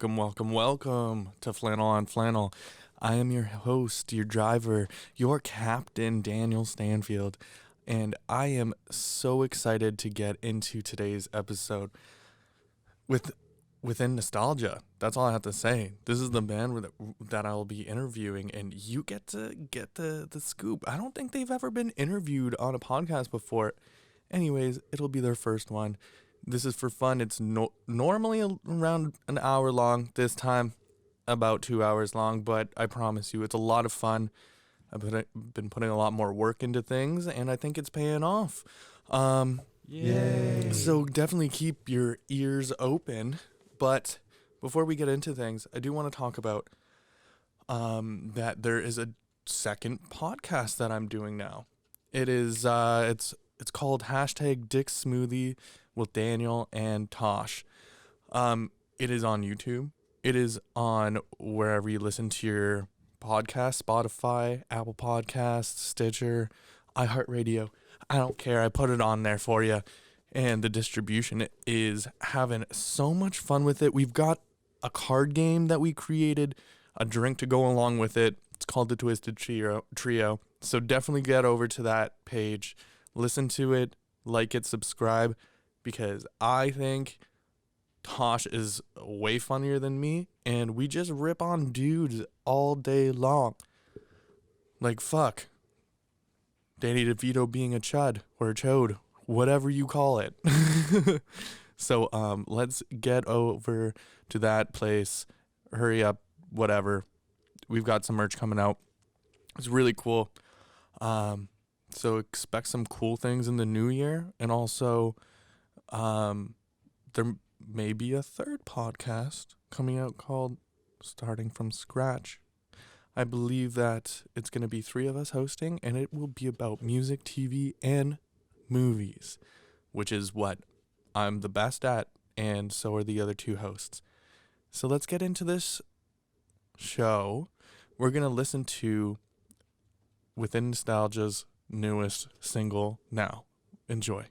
Welcome to Flannel on Flannel. I am your host, your driver, your captain, Daniel Stanfield, and I am so excited to get into today's episode within nostalgia. That's all I have to say. This is the band that I'll be interviewing, and you get to get the scoop. I don't think they've ever been interviewed on a podcast before. Anyways, it'll be their first one. This is for fun. It's normally around an hour long. This time, about 2 hours long. But I promise you, it's a lot of fun. I've been putting a lot more work into things, and I think it's paying off. Yay! So definitely keep your ears open. But before we get into things, I do want to talk about that there is a second podcast that I'm doing now. It is it's called #DickSmoothie with Daniel and Tosh. It is on YouTube. It is on wherever you listen to your podcast, Spotify, Apple Podcasts, Stitcher, iHeartRadio. I don't care. I put it on there for you. And the distribution is having so much fun with it. We've got a card game that we created, a drink to go along with it. It's called the Twisted Trio. So definitely get over to that page. Listen to it, like it, subscribe, because I think Tosh is way funnier than me, and we just rip on dudes all day long. Like, fuck. Danny DeVito being a chud, or a chode, whatever you call it. So, let's get over to that place. Hurry up, whatever. We've got some merch coming out. It's really cool. So expect some cool things in the new year. And also, there may be a third podcast coming out called Starting From Scratch. I believe that it's going to be 3 of us hosting, and it will be about music, TV, and movies, which is what I'm the best at, and so are the other 2 hosts. So let's get into this show. We're going to listen to Within Nostalgia's newest single now. Enjoy.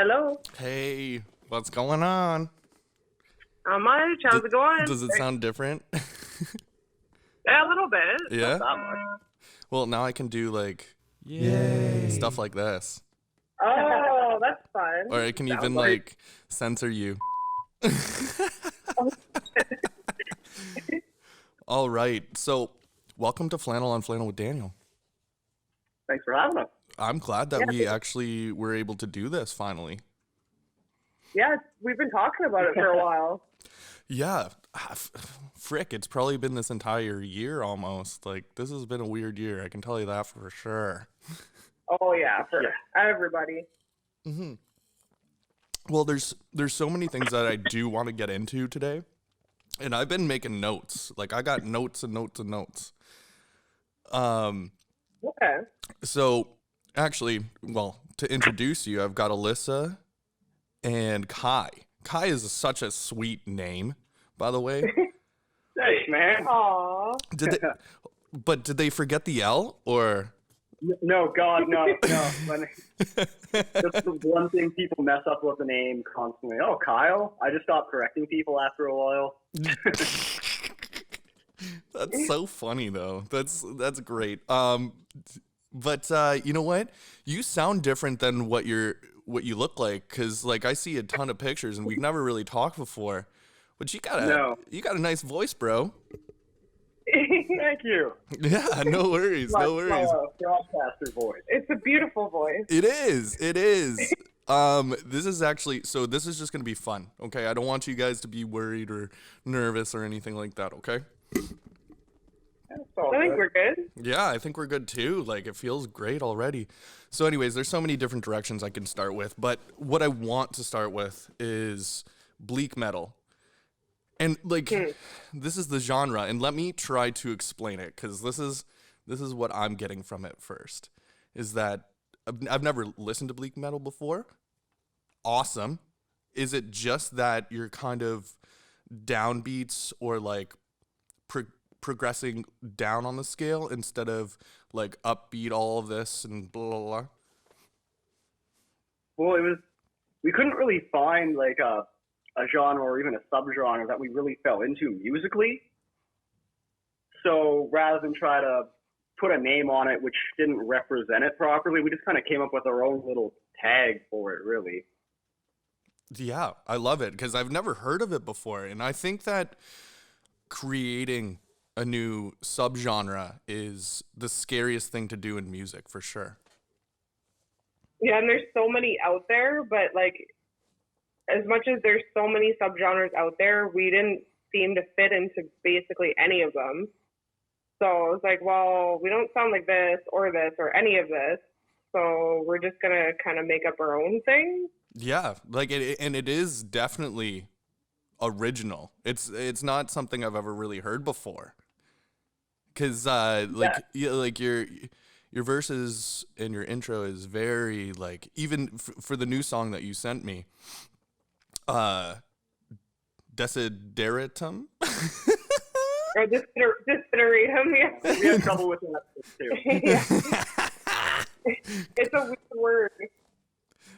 Hello. Hey, what's going on? Not much. How's it going? Does it sound different? Yeah, a little bit. Yeah? Not that much. Well, now I can do like yay stuff like this. Oh, that's fun. Or I can even like censor you. All right. So, welcome to Flannel on Flannel with Daniel. Thanks for having us. I'm glad that we actually were able to do this finally. Yeah, we've been talking about it for a while. Yeah. Frick, it's probably been this entire year almost. Like, this has been a weird year. I can tell you that for sure. Oh, yeah, for everybody. Mm-hmm. Well, there's so many things that I do want to get into today. And I've been making notes. Like, I got notes and notes and notes. Okay. So, actually, well, to introduce you, I've got Alyssa and Kai. Kai is such a sweet name, by the way. Thanks, man. Aww. Did they forget the L, or? No, God, no. That's the one thing people mess up with the name constantly. Oh, Kyle? I just stopped correcting people after a while. That's so funny, though. That's great. But you know what? You sound different than what you look like, because like I see a ton of pictures and we've never really talked before. But you got a nice voice, bro. Thank you. Yeah, no worries. Broadcaster voice. It's a beautiful voice. It is. This is just gonna be fun. Okay, I don't want you guys to be worried or nervous or anything like that. Okay. I think we're good. Yeah, I think we're good too. Like, it feels great already. So anyways, there's so many different directions I can start with, but what I want to start with is Bleak Metal. And like, this is the genre, and let me try to explain it, because this is what I'm getting from it first, is that I've never listened to Bleak Metal before. Awesome. Is it just that you're kind of downbeats or like progressing down on the scale instead of like upbeat all of this and blah, blah, blah? Well, we couldn't really find like a genre or even a subgenre that we really fell into musically. So rather than try to put a name on it which didn't represent it properly, we just kind of came up with our own little tag for it, really. Yeah, I love it because I've never heard of it before. And I think that creating a new subgenre is the scariest thing to do in music, for sure. Yeah, and there's so many out there, but like, as much as there's so many subgenres out there, we didn't seem to fit into basically any of them. So I was like, well, we don't sound like this or any of this. So we're just going to kind of make up our own thing. Yeah, like it is definitely original. It's not something I've ever really heard before. Cause your verses and your intro is very like, even for the new song that you sent me, Desideratum. Or Desideratum, yeah. We had trouble with that too. It's a weird word.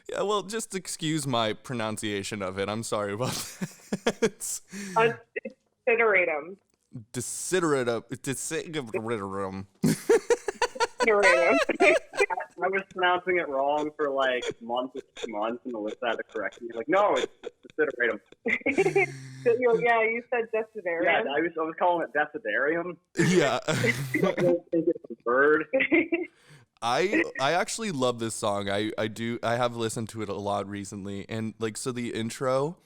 Yeah, well, just excuse my pronunciation of it. I'm sorry about that. Desideratum. Desideratum. I was pronouncing it wrong for like months and Alyssa had to correct me. Like, no, it's desideratum. Yeah, you said desideratum. Yeah, I was calling it desideratum. Yeah. I don't think it's a bird. I actually love this song. I have listened to it a lot recently, and like, so the intro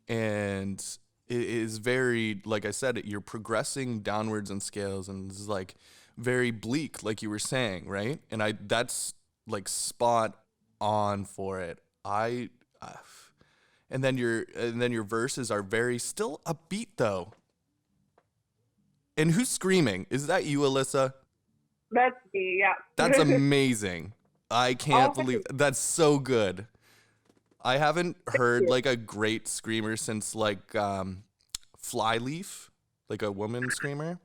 and it is very, like I said, you're progressing downwards in scales, and it's like very bleak, like you were saying, right? And that's like spot on for it. And then your verses are very still upbeat though. And who's screaming? Is that you, Alyssa? That's me, yeah. That's amazing. I can't believe that's so good. I haven't heard like a great screamer since like Flyleaf, like a woman screamer.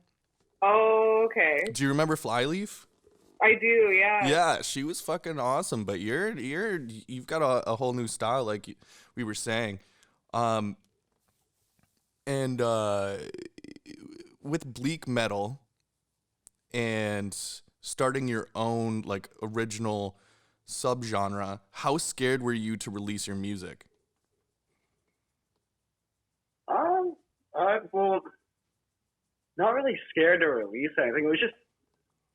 Oh, okay. Do you remember Flyleaf? I do, yeah. Yeah, she was fucking awesome. But you've got a whole new style, like we were saying. Um, and with Bleak Metal and starting your own like original subgenre, how scared were you to release your music? Well, not really scared to release anything. It was just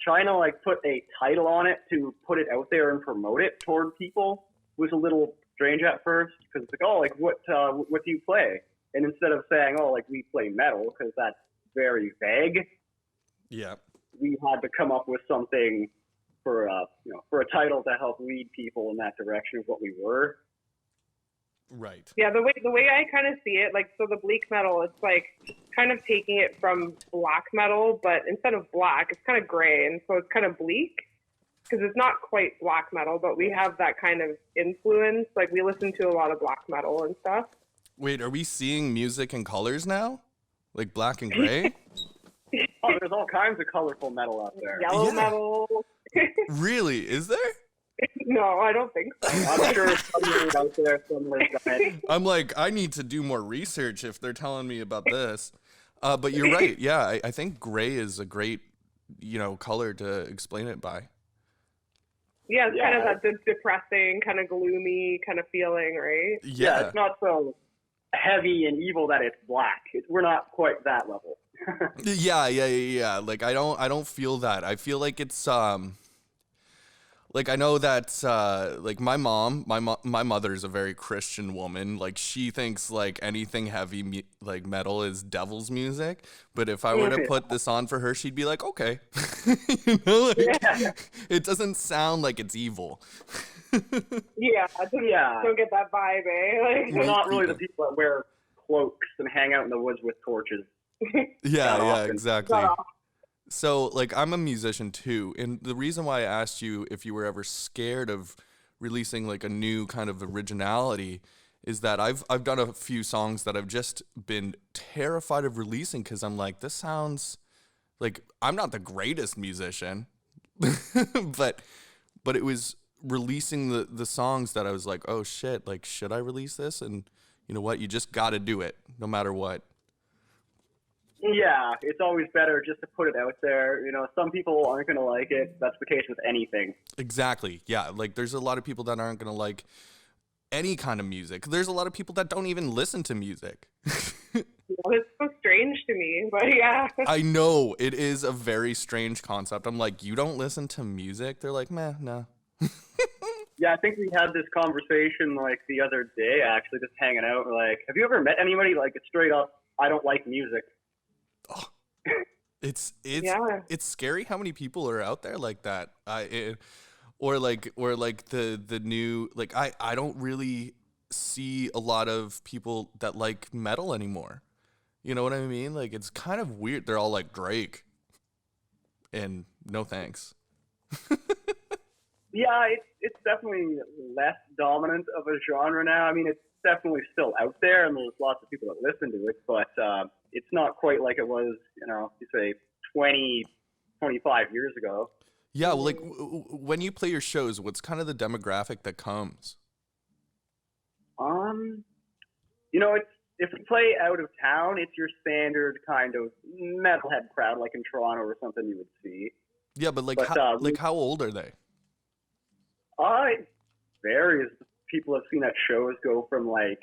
trying to like put a title on it to put it out there and promote it toward people was a little strange at first because it's like, oh, like what do you play? And instead of saying, oh, like we play metal, because that's very vague. Yeah. We had to come up with something for for a title to help lead people in that direction of what we were. Right. Yeah, the way I kind of see it, like, so the Bleak Metal, it's like kind of taking it from black metal, but instead of black, it's kind of gray, and so it's kind of bleak because it's not quite black metal, but we have that kind of influence. Like, we listen to a lot of black metal and stuff. Wait, are we seeing music in colors now? Like black and gray? Oh, there's all kinds of colorful metal out there. Yellow Yeah. metal. Really? Is there? No, I don't think so. I'm sure somewhere out there, somewhere died. I'm like, I need to do more research if they're telling me about this. But you're right. Yeah, I think gray is a great, color to explain it by. Yeah, it's kind of that depressing, kind of gloomy kind of feeling, right? Yeah, it's not so heavy and evil that it's black. We're not quite that level. Yeah. Like I don't feel that. I feel like it's like I know that like my mother's a very Christian woman. Like she thinks like anything heavy like metal is devil's music. But if I were to put this on for her, she'd be like, okay, it doesn't sound like it's evil. Yeah, don't get that vibe, eh? Like, we're not really the people that wear cloaks and hang out in the woods with torches. Yeah, exactly. So, like, I'm a musician too, and the reason why I asked you if you were ever scared of releasing like a new kind of originality is that I've done a few songs that I've just been terrified of releasing because I'm like, this sounds like I'm not the greatest musician, but it was releasing the songs that I was like, oh shit, like should I release this? And you know what? You just got to do it no matter what. Yeah, it's always better just to put it out there. Some people aren't going to like it. That's the case with anything. Exactly. Yeah. Like there's a lot of people that aren't going to like any kind of music. There's a lot of people that don't even listen to music. It's so strange to me, but yeah. I know. It is a very strange concept. I'm like, you don't listen to music? They're like, meh, no. Yeah, I think we had this conversation like the other day, actually, just hanging out. We're like, have you ever met anybody like straight up, I don't like music? Oh, it's scary how many people are out there like that. Or like the new, like I don't really see a lot of people that like metal anymore. You know what I mean? Like it's kind of weird. They're all like Drake, and no thanks. Yeah, it's definitely less dominant of a genre now. I mean, it's definitely still out there, and there's lots of people that listen to it, but it's not quite like it was, you say 20, 25 years ago. Yeah, well, like when you play your shows, what's kind of the demographic that comes? It's if we play out of town, it's your standard kind of metalhead crowd, like in Toronto or something you would see. Yeah, but how old are they? It varies. People have seen at shows go from like,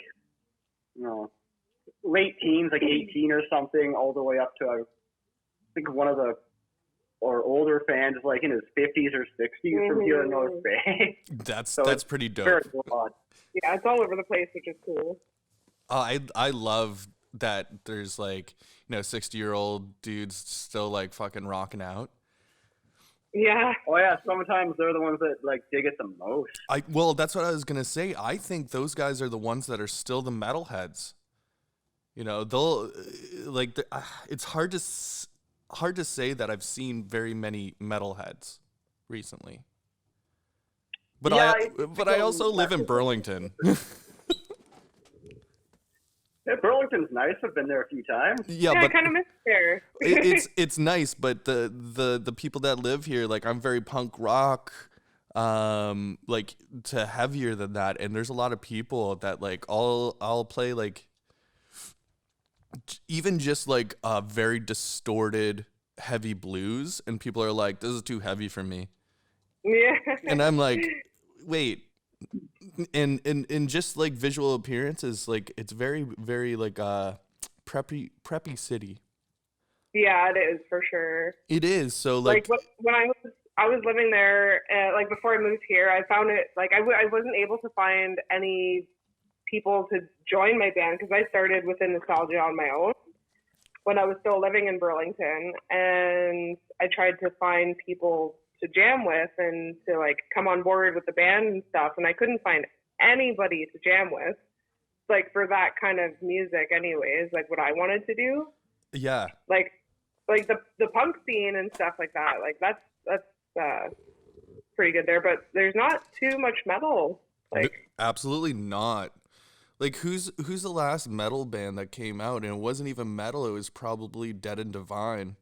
late teens, like 18 or something, all the way up to, I think one of our older fans is like in his 50s or 60s from here in North Bay. That's pretty dope. Very broad. Yeah, it's all over the place, which is cool. I love that there's like, 60-year-old dudes still like fucking rocking out. Yeah. Oh yeah, sometimes they're the ones that like dig it the most. Well, that's what I was gonna say. I think those guys are the ones that are still the metalheads. They'll like it's hard to say that I've seen very many metalheads recently. But yeah, I also live in Burlington. Yeah, Burlington's nice. I've been there a few times. Yeah, I but kind of miss it there. it's nice, but the people that live here, like, I'm very punk rock, like, to heavier than that, and there's a lot of people that, like, I'll play, like, even just like very distorted heavy blues, and people are like, this is too heavy for me. Yeah. And I'm like, wait. And just like visual appearances, like, it's very, very like preppy city. Yeah, it is for sure. It is. So Like when I was living there, like before I moved here, I found it like I wasn't able to find any people to join my band because I started within Nostalgia on my own when I was still living in Burlington, and I tried to find people to jam with and to like come on board with the band and stuff, and I couldn't find anybody to jam with, like for that kind of music anyways, like what I wanted to do. yeah. Like the punk scene and stuff like that, like that's pretty good there, but there's not too much metal. Like Absolutely not. Like, who's the last metal band that came out, and it wasn't even metal, it was probably Dead and Divine,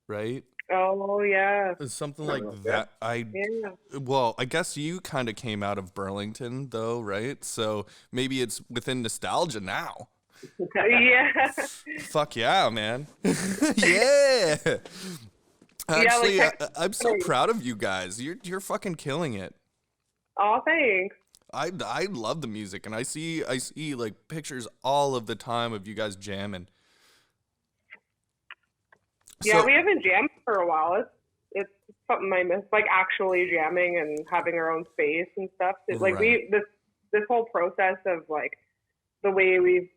right? oh yeah, Something like that. yeah. Well, I guess you kind of came out of Burlington, though, right? So maybe it's within nostalgia now. Yeah. Fuck yeah, man. Yeah. Actually, like, I'm so proud of you guys. You're fucking killing it. Oh, thanks. I love the music, and I see like pictures all of the time of you guys jamming. Yeah, So- we haven't jammed for a while. It's something I miss, like actually jamming and having our own space and stuff. It's like Right. this whole process of like the way we've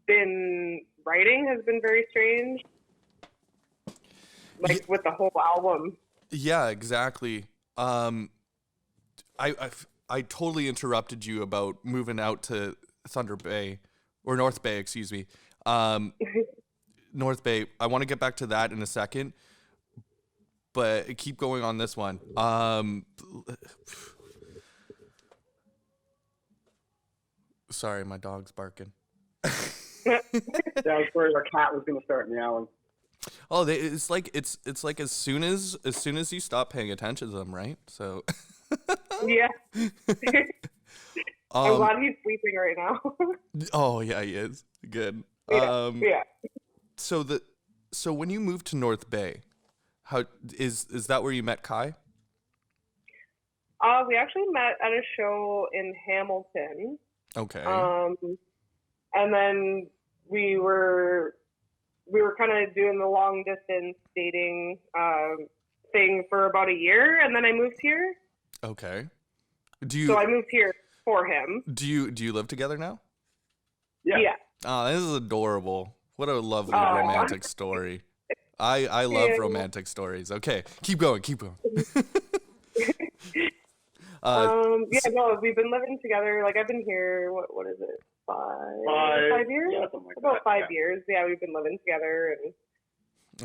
been writing has been very strange. Like with the whole album. Yeah, exactly. I totally interrupted you about moving out to Thunder Bay, or North Bay, excuse me. North Bay. I want to get back to that in a second, but keep going on this one. Sorry, my dog's barking. That was where our cat was going to start meowing. Oh, it's like as soon as you stop paying attention to them, right? So. Yeah. I'm glad he's sleeping right now. Oh yeah, he is good. Yeah. So when you moved to North Bay, how is that where you met Kai? We actually met at a show in Hamilton. Okay. And then we were kind of doing the long distance dating thing for about a year, and then I moved here. Okay. So I moved here for him. Do you live together now? Yeah. Oh, this is adorable. What a lovely romantic story. I love romantic stories. Okay, keep going. We've been living together. Like I've been here. What is it? 5 years? Yeah, something like About that. 5 years. Yeah, we've been living together and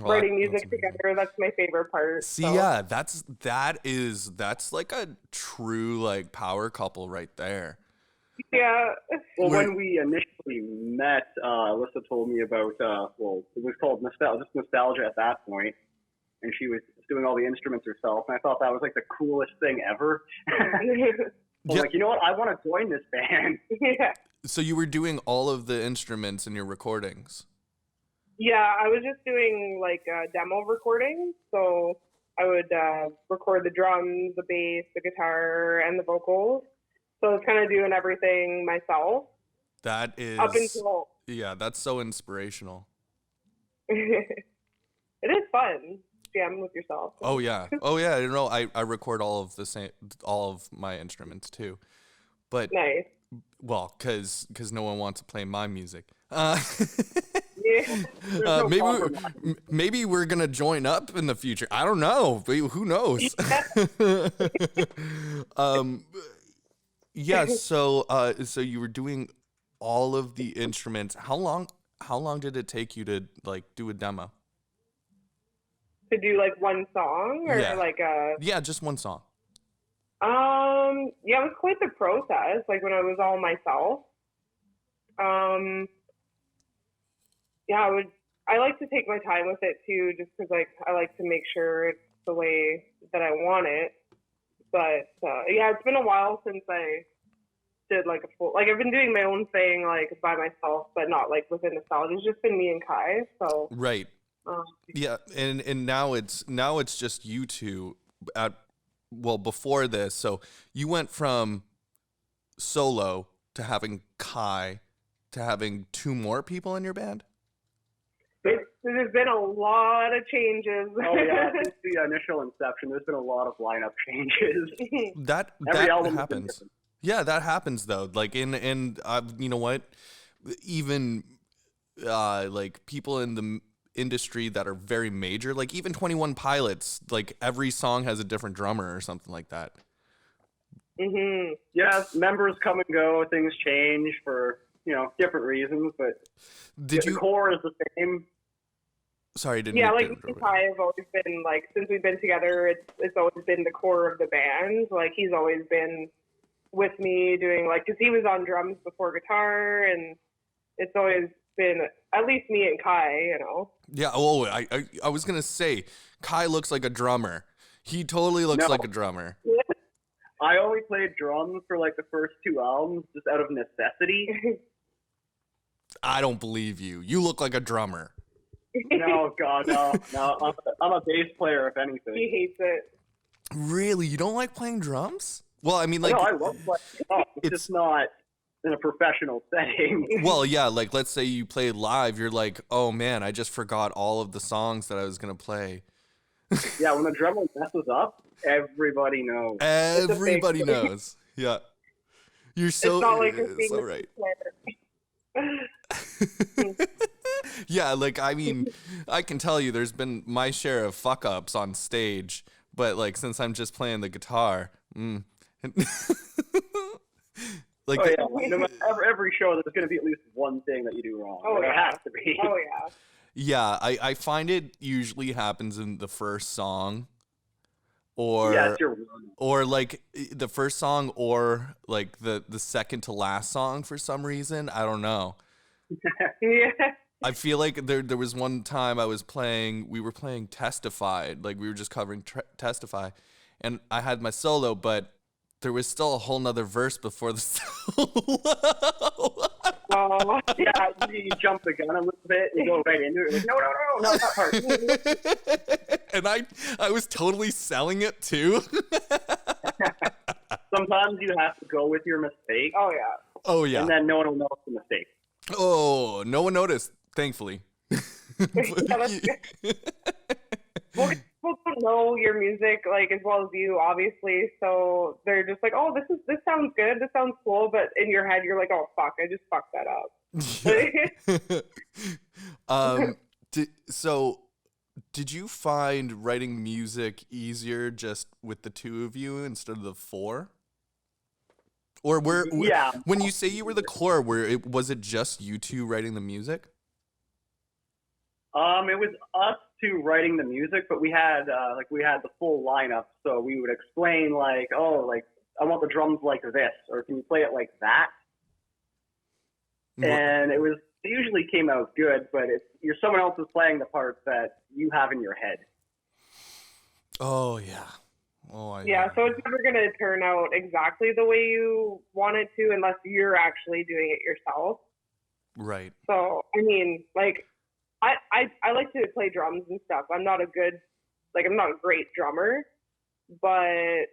writing music together. That's my favorite part. See, so. yeah, that's like a true like power couple right there. Yeah. Well, when we initially met, Alyssa told me about, it was called Nostalgia at that point, and she was doing all the instruments herself, and I thought that was like the coolest thing ever. I'm like, you know what? I want to join this band. Yeah. So you were doing all of the instruments in your recordings? Yeah, I was just doing like demo recording. So I would record the drums, the bass, the guitar, and the vocals. So I was kind of doing everything myself. That is up until that's so inspirational. It is fun jamming with yourself. Oh yeah. You know, I record all of my instruments too, but Nice. well, cause no one wants to play my music. Yeah. Maybe we're gonna join up in the future. I don't know, but who knows? Yeah. So you were doing all of the instruments. How long did it take you to like do a demo? To do like one song or like a just one song. Yeah, it was quite the process, like when I was all myself. I like to take my time with it too, just because like I like to make sure it's the way that I want it. But yeah, it's been a while since I did like a full, like I've been doing my own thing like by myself, but not like within the style. It's just been me and Kai. So Right. Yeah, and now it's just you two before this. So you went from solo to having Kai to having two more people in your band? There's been a lot of changes. Oh yeah, since the initial inception, there's been a lot of lineup changes. That happens. Yeah, that happens though. Like you know what? Even like people in the industry that are very major, like even 21 Pilots, like every song has a different drummer or something like that. Mm-hmm. Yeah, members come and go, things change for different reasons, but the core is the same. Sorry, didn't. Yeah, like me and Kai have always been like, since we've been together, it's always been the core of the band. Like he's always been with me doing like, because he was on drums before guitar, and it's always been at least me and Kai, Yeah. Oh, I was gonna say, Kai looks like a drummer. He totally looks like a drummer. I only played drums for like the first 2 albums just out of necessity. I don't believe you. You look like a drummer. No, God, no. I'm a bass player, if anything. He hates it. Really? You don't like playing drums? Well, I mean, like, no, I love playing drums. It's just not in a professional setting. Well, yeah, like let's say you played live, you're like, oh man, I just forgot all of the songs that I was gonna play. Yeah, when the drummer messes up, everybody knows. Everybody knows. Yeah. You're so, it's not like so right. Yeah, like, I mean, I can tell you there's been my share of fuck ups on stage, but like since I'm just playing the guitar, like, oh yeah, no matter, every show there's going to be at least one thing that you do wrong. Oh, there has to be. Oh yeah. Yeah, I find it usually happens in the first song, or like the first song, or like the second to last song for some reason. I don't know. Yeah. I feel like there was one time we were playing Testified, like we were just covering Testify, and I had my solo, but there was still a whole nother verse before the solo. Oh, yeah, you jump the gun a little bit and you go right into it. Like, no, not that part. And I was totally selling it too. Sometimes you have to go with your mistake. Oh yeah. Oh yeah. And then no one will notice the mistake. Oh, no one noticed, thankfully. Yeah, that's good. Well, people don't know your music like as well as you, obviously. So they're just like, "Oh, this sounds good. This sounds cool." But in your head, you're like, "Oh, fuck! I just fucked that up." So, did you find writing music easier just with the two of you instead of the four? Or when you say you were the core, was it just you two writing the music? It was us two writing the music, but we had the full lineup, so we would explain like, oh, like I want the drums like this, or can you play it like that? And it usually came out good, but you're someone else is playing the parts that you have in your head. Oh yeah. Yeah, so it's never going to turn out exactly the way you want it to unless you're actually doing it yourself. Right. So, I mean, like, I like to play drums and stuff. I'm not a great drummer, but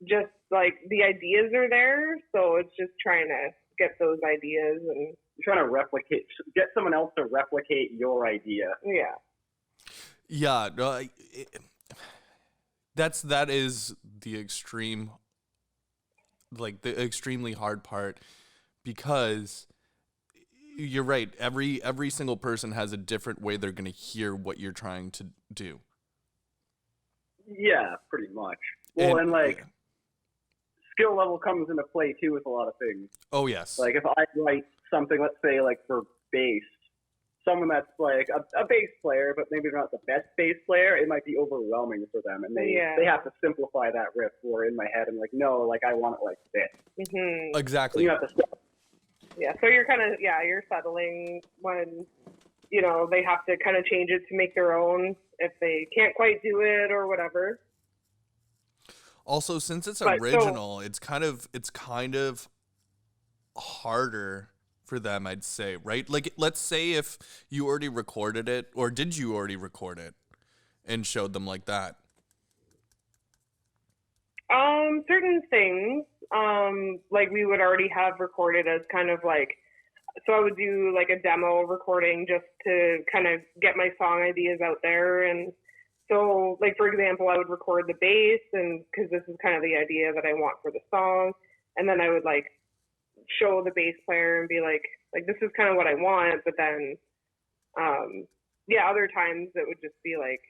just, like, the ideas are there, so it's just trying to get those ideas and... You're trying to get someone else to replicate your idea. Yeah. Yeah, that is the extreme, like the extremely hard part, because you're right. Every single person has a different way they're going to hear what you're trying to do. Yeah, pretty much. Well, and skill level comes into play too with a lot of things. Oh yes. Like if I write something, let's say like for bass, someone that's like a bass player, but maybe they're not the best bass player, it might be overwhelming for them, and they have to simplify that riff. Or in my head, I'm like, no, like I want it like this. Mm-hmm. Exactly. You have to. Yeah, so you're kind of you're settling when you know, they have to kind of change it to make their own if they can't quite do it or whatever. Also, since it's But original, it's kind of harder for them, I'd say, right? Like, let's say if you already recorded it, or did you already record it and showed them like that? Certain things, like we would already have recorded as kind of like, so I would do like a demo recording just to kind of get my song ideas out there. And so, like, for example, I would record the bass, and because this is kind of the idea that I want for the song, and then I would like show the bass player and be like this is kind of what I want. But then, yeah, other times it would just be like,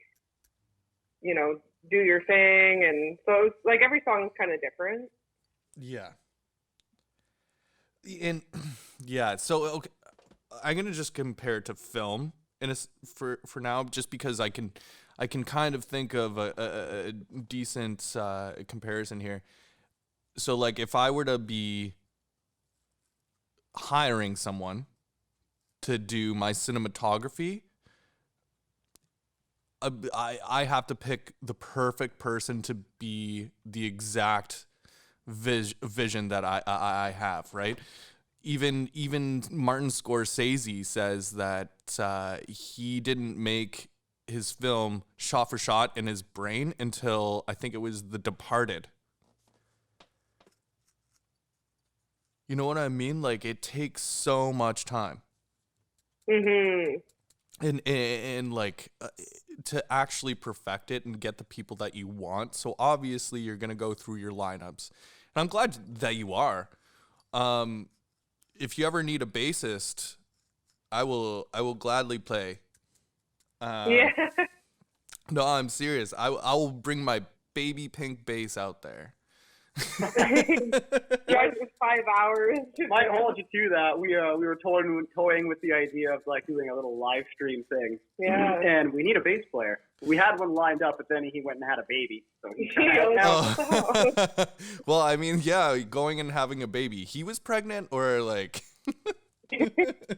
you know, do your thing. And so it was like every song is kind of different. Yeah. And yeah, so okay, I'm gonna just compare it to film for now, just because I can kind of think of a decent comparison here. So like, if I were to be hiring someone to do my cinematography, I have to pick the perfect person to be the exact vision that I have, right? Even Martin Scorsese says that he didn't make his film shot for shot in his brain until I think it was The Departed. You know what I mean? Like, it takes so much time. Mhm. And like, to actually perfect it and get the people that you want. So obviously you're going to go through your lineups. And I'm glad that you are. If you ever need a bassist, I will gladly play. Yeah. No, I'm serious. I will bring my baby pink bass out there. Drive for 5 hours. Might hold you to that. We were toying with the idea of like doing a little live stream thing. Yeah. And we need a bass player. We had one lined up, but then he went and had a baby, so he Well, I mean, yeah, going and having a baby. He was pregnant, or like. I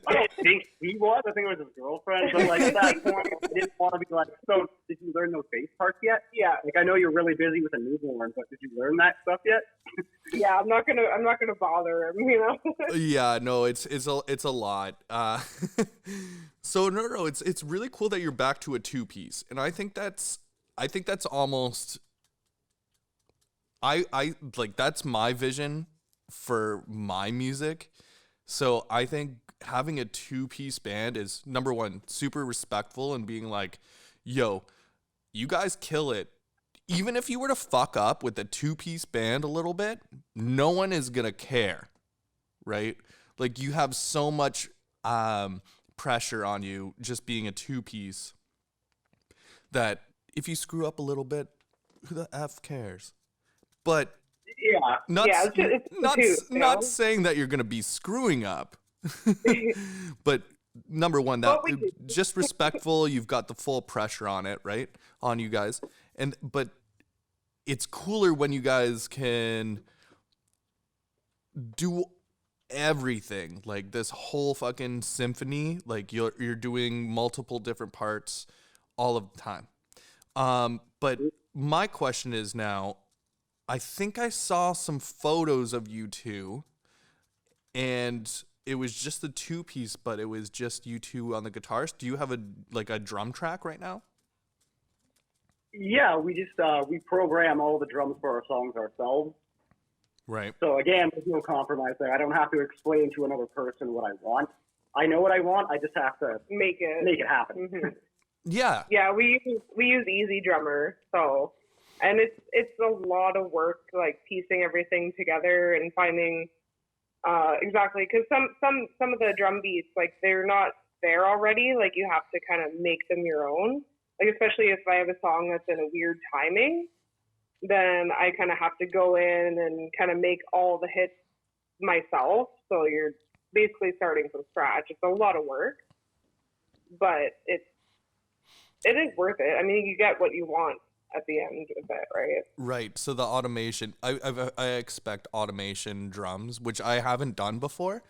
don't think he was. I think it was his girlfriend. But like at that point, I didn't want to be like, so did you learn those bass parts yet? Yeah. Like, I know you're really busy with a newborn, but did you learn that stuff yet? Yeah, I'm not gonna bother him, you know. Yeah, no, it's a lot. So no, it's really cool that you're back to a 2-piece, and I think that's almost. I like, that's my vision for my music. So I think having a 2-piece band is, number one, super respectful, and being like, yo, you guys kill it. Even if you were to fuck up with a 2-piece band a little bit, no one is going to care, right? Like, you have so much pressure on you just being a 2-piece that if you screw up a little bit, who the F cares? But not saying that you're going to be screwing up, but number one, that just respectful. You've got the full pressure on it, right? On you guys. But it's cooler when you guys can do everything, like this whole fucking symphony. Like, you're doing multiple different parts all of the time. But my question is now, I think I saw some photos of you two, and it was just the 2-piece, but it was just you two on the guitars. Do you have a drum track right now? Yeah, we just we program all the drums for our songs ourselves. Right. So again, there's no compromise there. I don't have to explain to another person what I want. I know what I want. I just have to make it happen. Mm-hmm. Yeah. Yeah, we use Easy Drummer, so. And it's a lot of work, like piecing everything together and finding exactly, because some of the drum beats, like, they're not there already. Like, you have to kind of make them your own. Like, especially if I have a song that's in a weird timing, then I kind of have to go in and kind of make all the hits myself. So you're basically starting from scratch. It's a lot of work, but it is worth it. I mean, you get what you want at the end of it, right? Right. So the automation, I expect automation drums, which I haven't done before,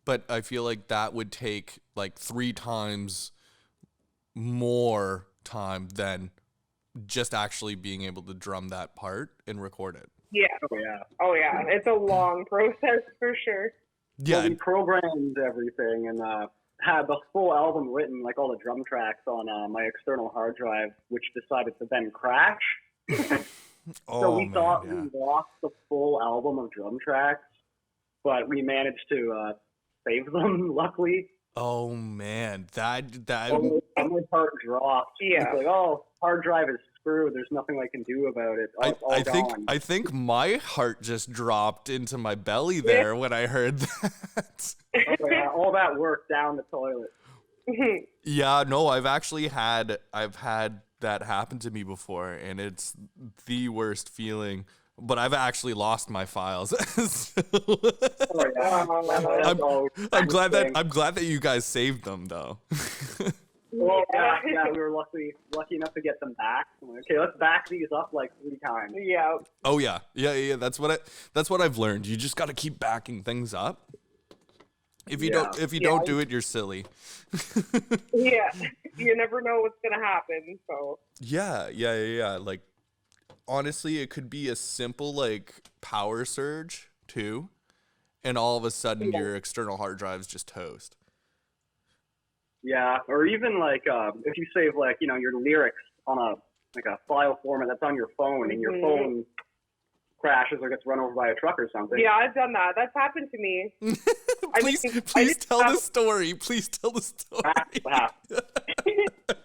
but I feel like that would take like 3 times more time than just actually being able to drum that part and record it. Yeah. Oh yeah. It's a long process for sure. Yeah. Well, we programmed everything and had the full album written, like all the drum tracks on my external hard drive, which decided to then crash. So we thought we lost the full album of drum tracks, but we managed to save them, luckily. Oh man, that So my heart dropped. Yeah. It's like, oh, hard drive is screwed. There's nothing I can do about it. I think my heart just dropped into my belly there when I heard that. Oh, yeah, all that work down the toilet. Yeah, no, I've had that happen to me before, and it's the worst feeling. But I've actually lost my files. Oh, yeah. I'm glad that you guys saved them though. Well, yeah, we were lucky enough to get them back. I'm like, okay, let's back these up like 3 times. Yeah. Oh yeah. That's what I've learned. You just got to keep backing things up. If you don't do it, you're silly. Yeah. You never know what's gonna happen. So. Yeah. Like, honestly, it could be a simple like power surge too, and all of a sudden your external hard drive's just toast. Yeah, or even like if you save like your lyrics on a file format that's on your phone, and your phone crashes or gets run over by a truck or something. Yeah, I've done that. That's happened to me. Please tell the story. Please tell the story. I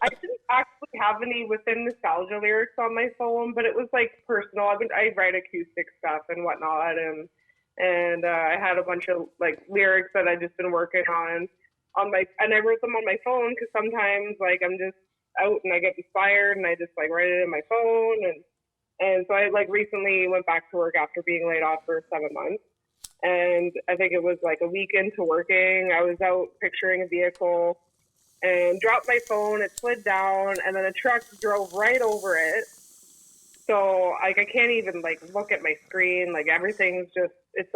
didn't actually have any Within Nostalgia lyrics on my phone, but it was like personal. I write acoustic stuff and whatnot, and I had a bunch of like lyrics that I just been working on and I wrote them on my phone because sometimes like I'm just out and I get inspired and I just like write it in my phone and so I like recently went back to work after being laid off for 7 months, and I think it was like a week into working, I was out picturing a vehicle and dropped my phone. It slid down and then a truck drove right over it. So like I can't even like look at my screen. Like everything's just it's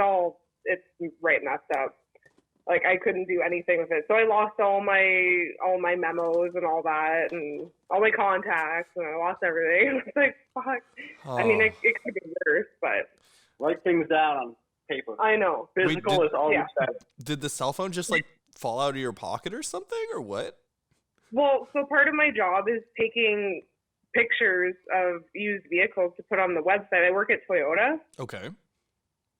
right messed up. Like I couldn't do anything with it. So I lost all my memos and all that and all my contacts, and I lost everything. It's like fuck. Oh. I mean it could be worse, but write things down on paper. I know. Physical is all you said. Did the cell phone just like fall out of your pocket or something, or what? Well, so part of my job is taking pictures of used vehicles to put on the website. I work at Toyota. Okay.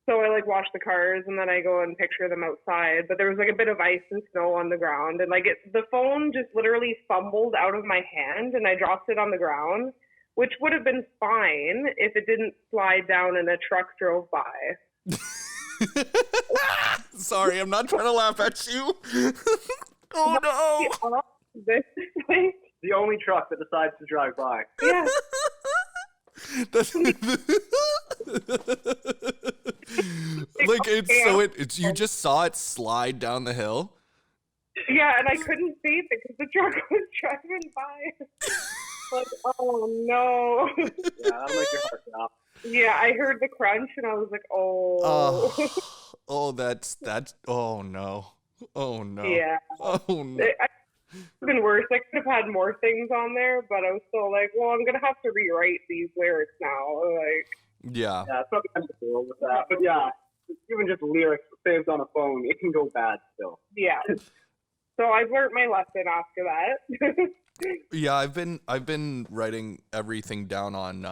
So I like wash the cars and then I go and picture them outside. But there was like a bit of ice and snow on the ground, and like the phone just literally fumbled out of my hand and I dropped it on the ground, which would have been fine if it didn't slide down and a truck drove by. Sorry, I'm not trying to laugh at you. Oh no. The only truck that decides to drive by. Yeah. Like it's you just saw it slide down the hill. Yeah, and I couldn't see it because the truck was driving by. Like, oh no. Yeah, that'll make your heart stop. Yeah, I heard the crunch and I was like, oh. That's oh no. Oh no. Yeah. Oh no. It's been worse. I could have had more things on there, but I was still like, well, I'm gonna have to rewrite these lyrics now. Like, yeah. Yeah, it's not kind of cool with that, but yeah, even just lyrics saved on a phone, it can go bad still. Yeah. So I've learned my lesson after that. Yeah, I've been writing everything down on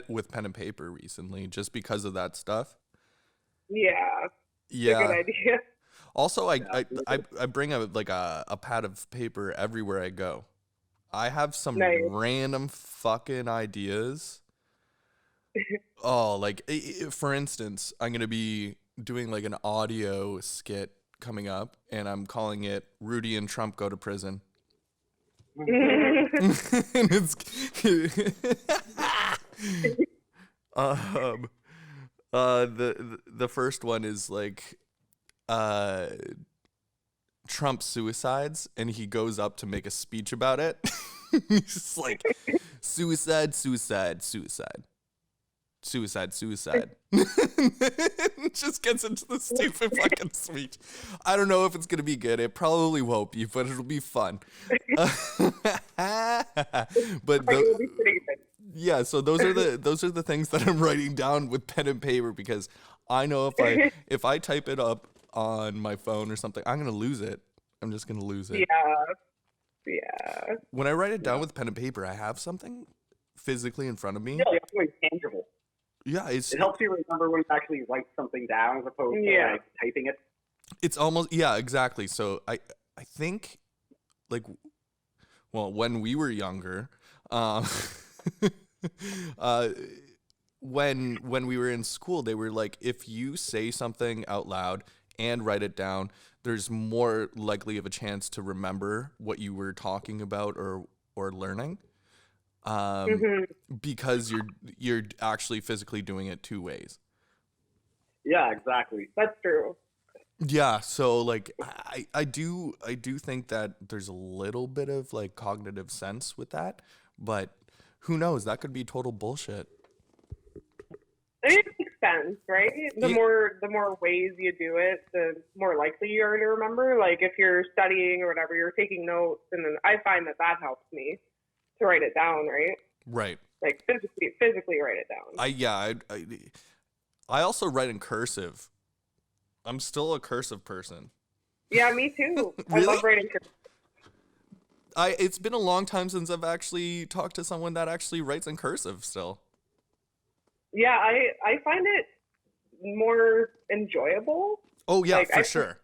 with pen and paper recently, just because of that stuff. Yeah. Yeah. Good idea. Also, I bring a pad of paper everywhere I go. I have some random fucking ideas. Oh, like for instance, I'm gonna be doing like an audio skit coming up, and I'm calling it "Rudy and Trump Go to Prison." And it's the first one is like Trump suicides, and he goes up to make a speech about it. He's just like, suicide. suicide. It just gets into the stupid fucking speech. I don't know if it's gonna be good. It probably won't be, but it'll be fun. But It'll be pretty good. yeah, so those are the things that I'm writing down with pen and paper, because I know if I type it up on my phone or something, I'm gonna lose it. I'm just gonna lose it. Yeah. When I write it down with pen and paper, I have something physically in front of me. Yeah, it's always tangible. Yeah, It helps you remember when you actually write something down as opposed to like typing it. it's almost, yeah, exactly. So I think, like, well, when we were younger, when we were in school, they were like, if you say something out loud and write it down, there's more likely of a chance to remember what you were talking about or learning, because you're actually physically doing it two ways. Yeah, exactly. That's true. Yeah, so like I do think that there's a little bit of like cognitive sense with that, but who knows? That could be total bullshit. It makes sense, right? The more ways you do it, the more likely you are to remember. Like if you're studying or whatever, you're taking notes, and then I find that helps me to write it down, right? Right. Like physically write it down. I also write in cursive. I'm still a cursive person. Yeah, me too. Really? I love writing cursive. It's been a long time since I've actually talked to someone that actually writes in cursive still. Yeah, I find it more enjoyable. Oh yeah, like, for sure.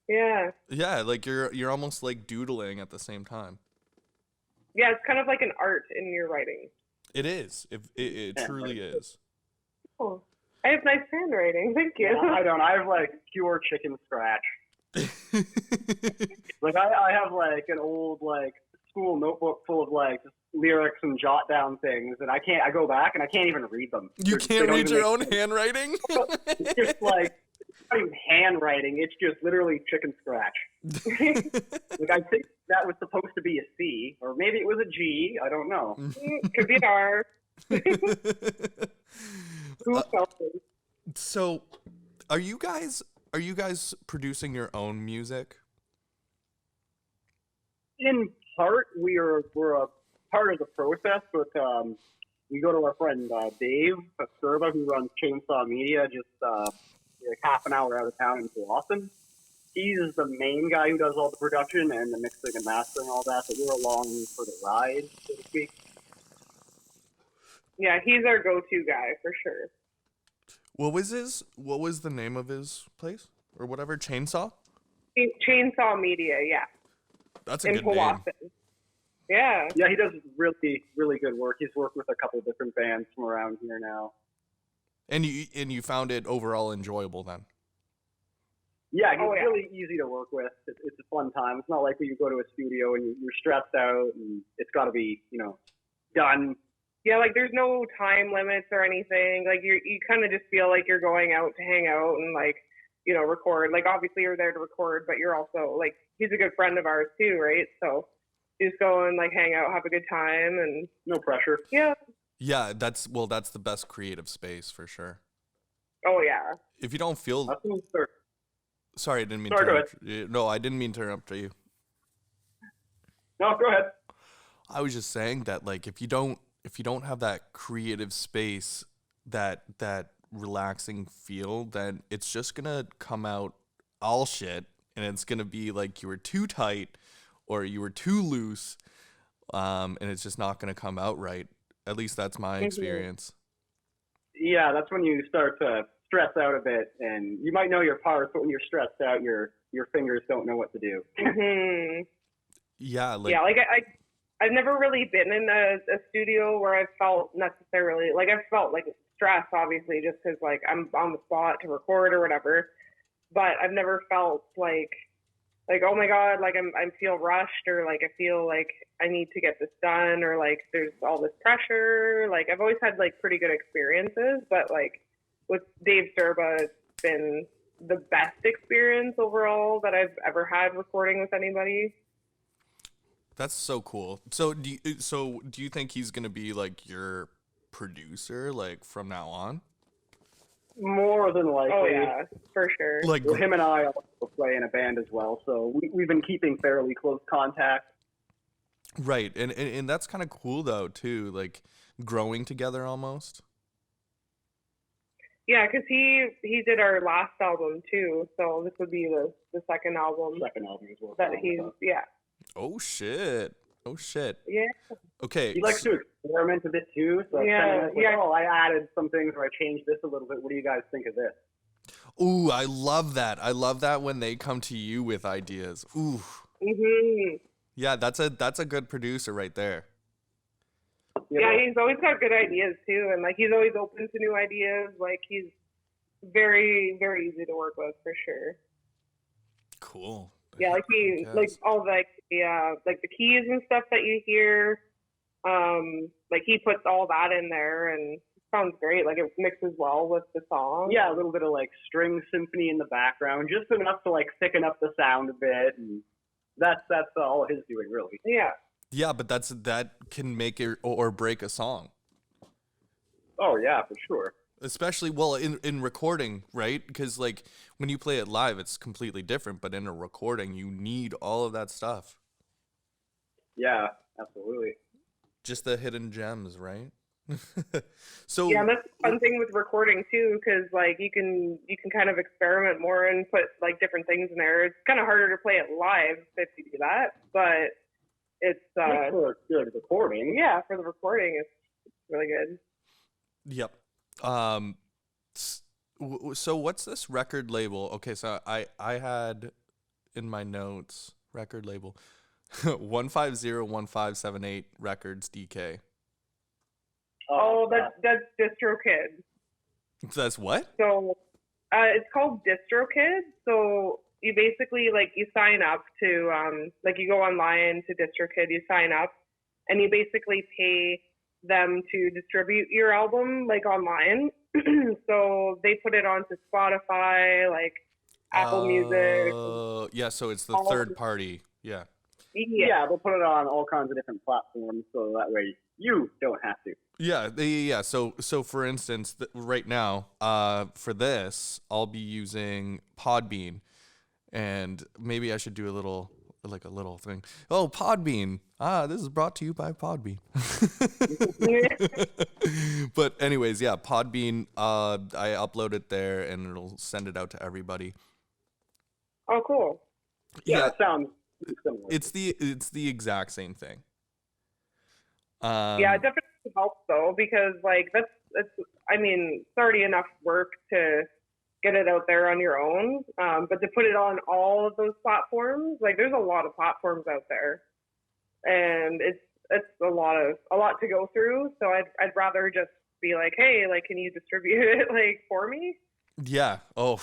Yeah. Yeah, like you're almost like doodling at the same time. Yeah, it's kind of like an art in your writing. It is. It truly is. Oh, I have nice handwriting. Thank you. Yeah, I don't. I have like pure chicken scratch. Like I have like an old like school notebook full of like just lyrics and jot down things, and I go back and I can't even read them. You can't read your own handwriting? It's just like, it's not even handwriting, it's just literally chicken scratch. Like I think that was supposed to be a C, or maybe it was a G, I don't know. Could be an R. Who felt it? So, are you guys producing your own music? In part, we're a part of the process, but we go to our friend Dave Serba, who runs Chainsaw Media, just like half an hour out of town in Boston. He's the main guy who does all the production and the mixing and mastering and all that, but we're along for the ride, so to speak. Yeah, he's our go-to guy for sure. What was the name of his place or whatever? Chainsaw? Chainsaw Media, yeah. That's a in good Powassan. name. Yeah. Yeah, he does really, really good work. He's worked with a couple of different bands from around here now. And you found it overall enjoyable then? Yeah, he's really easy to work with. It's a fun time. It's not like when you go to a studio and you're stressed out and it's got to be, done. Yeah, like there's no time limits or anything. Like you kind of just feel like you're going out to hang out and like, record. Like obviously you're there to record, but you're also like, he's a good friend of ours too, right? So you just go and like hang out, have a good time, and no pressure. Yeah. Yeah, that's the best creative space for sure. Oh yeah. If you don't feel Sorry, I didn't mean to interrupt you. No, I didn't mean to interrupt you. No, go ahead. I was just saying that like if you don't have that creative space, that relaxing feel, then it's just gonna come out all shit, and it's gonna be like you were too tight or you were too loose, and it's just not gonna come out right. At least that's my experience. Yeah, that's when you start to stress out a bit, and you might know your parts, but when you're stressed out, your fingers don't know what to do. Yeah, I've never really been in a studio where I've felt necessarily like I've felt like stress, obviously, just because like I'm on the spot to record or whatever. But I've never felt like oh my god, like I feel rushed, or like I feel like I need to get this done, or like there's all this pressure. Like I've always had like pretty good experiences, but like with Dave Serba, it's been the best experience overall that I've ever had recording with anybody. That's so cool. So do you think he's gonna be like your producer, like, from now on? More than likely. Oh yeah, for sure. Like, Well, him and I also play in a band as well, so we've been keeping fairly close contact. right, and that's kind of cool though too, like growing together almost. Yeah, because he did our last album too, so this would be the second album Second album as well. that he's Oh shit! Oh shit! yeah. Okay. He likes to experiment a bit too, so it's kind of like, oh, I added some things or I changed this a little bit. What do you guys think of this? Ooh, I love that. I love that when they come to you with ideas. Ooh. Mhm. Yeah, that's a good producer right there. Yeah, he's always got good ideas too, and like he's always open to new ideas. Like he's very, very easy to work with for sure. Cool. Yeah, like like all like the keys and stuff that you hear, like he puts all that in there and it sounds great. Like it mixes well with the song. Yeah, a little bit of like string symphony in the background, just enough to like thicken up the sound a bit, and that's all his doing really. Yeah. Yeah, but that can make it or break a song. Oh yeah, for sure. Especially, well, in recording, right? Because like when you play it live, it's completely different. But in a recording, you need all of that stuff. Yeah, absolutely. Just the hidden gems, right? So yeah, that's the fun thing with recording too, because like you can kind of experiment more and put like different things in there. It's kind of harder to play it live if you do that, but it's for good recording. Yeah, for the recording, it's really good. Yep. So what's this record label? Okay, so I had in my notes record label 1501578 Records DK. Oh, that's DistroKid. That's what? So it's called DistroKid. So you basically like you sign up to like you go online to DistroKid, you sign up, and you basically pay them to distribute your album like online. So they put it onto Spotify, like Apple Music. Yeah, so it's the third party. Yeah. Yeah, they'll put it on all kinds of different platforms, so that way you don't have to. Yeah. So for instance, right now, for this, I'll be using Podbean, and maybe I should do a little thing. Oh, Podbean. This is brought to you by Podbean. But anyways, yeah, Podbean. I upload it there, and it'll send it out to everybody. Oh, cool. Yeah, that sounds similar. It's the exact same thing. Yeah, it definitely helps though, because like it's already enough work to get it out there on your own, but to put it on all of those platforms, like there's a lot of platforms out there, and it's a lot to go through. So I'd rather just be like, hey, like, can you distribute it like for me? Yeah. Oh,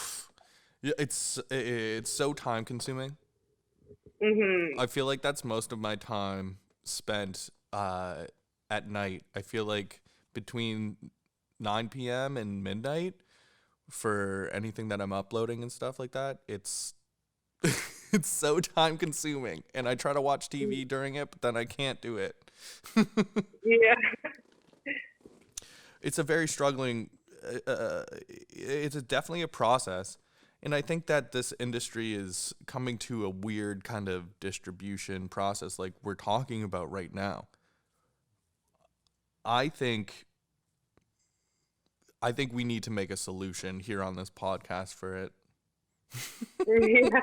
it's so time consuming. Mm-hmm. I feel like that's most of my time spent at night. I feel like between 9 p.m. and midnight for anything that I'm uploading and stuff like that, it's it's so time consuming, and I try to watch TV during it, but then I can't do it. Yeah. It's a very struggling it's definitely a process, and I think that this industry is coming to a weird kind of distribution process like we're talking about right now. I think we need to make a solution here on this podcast for it. Yeah.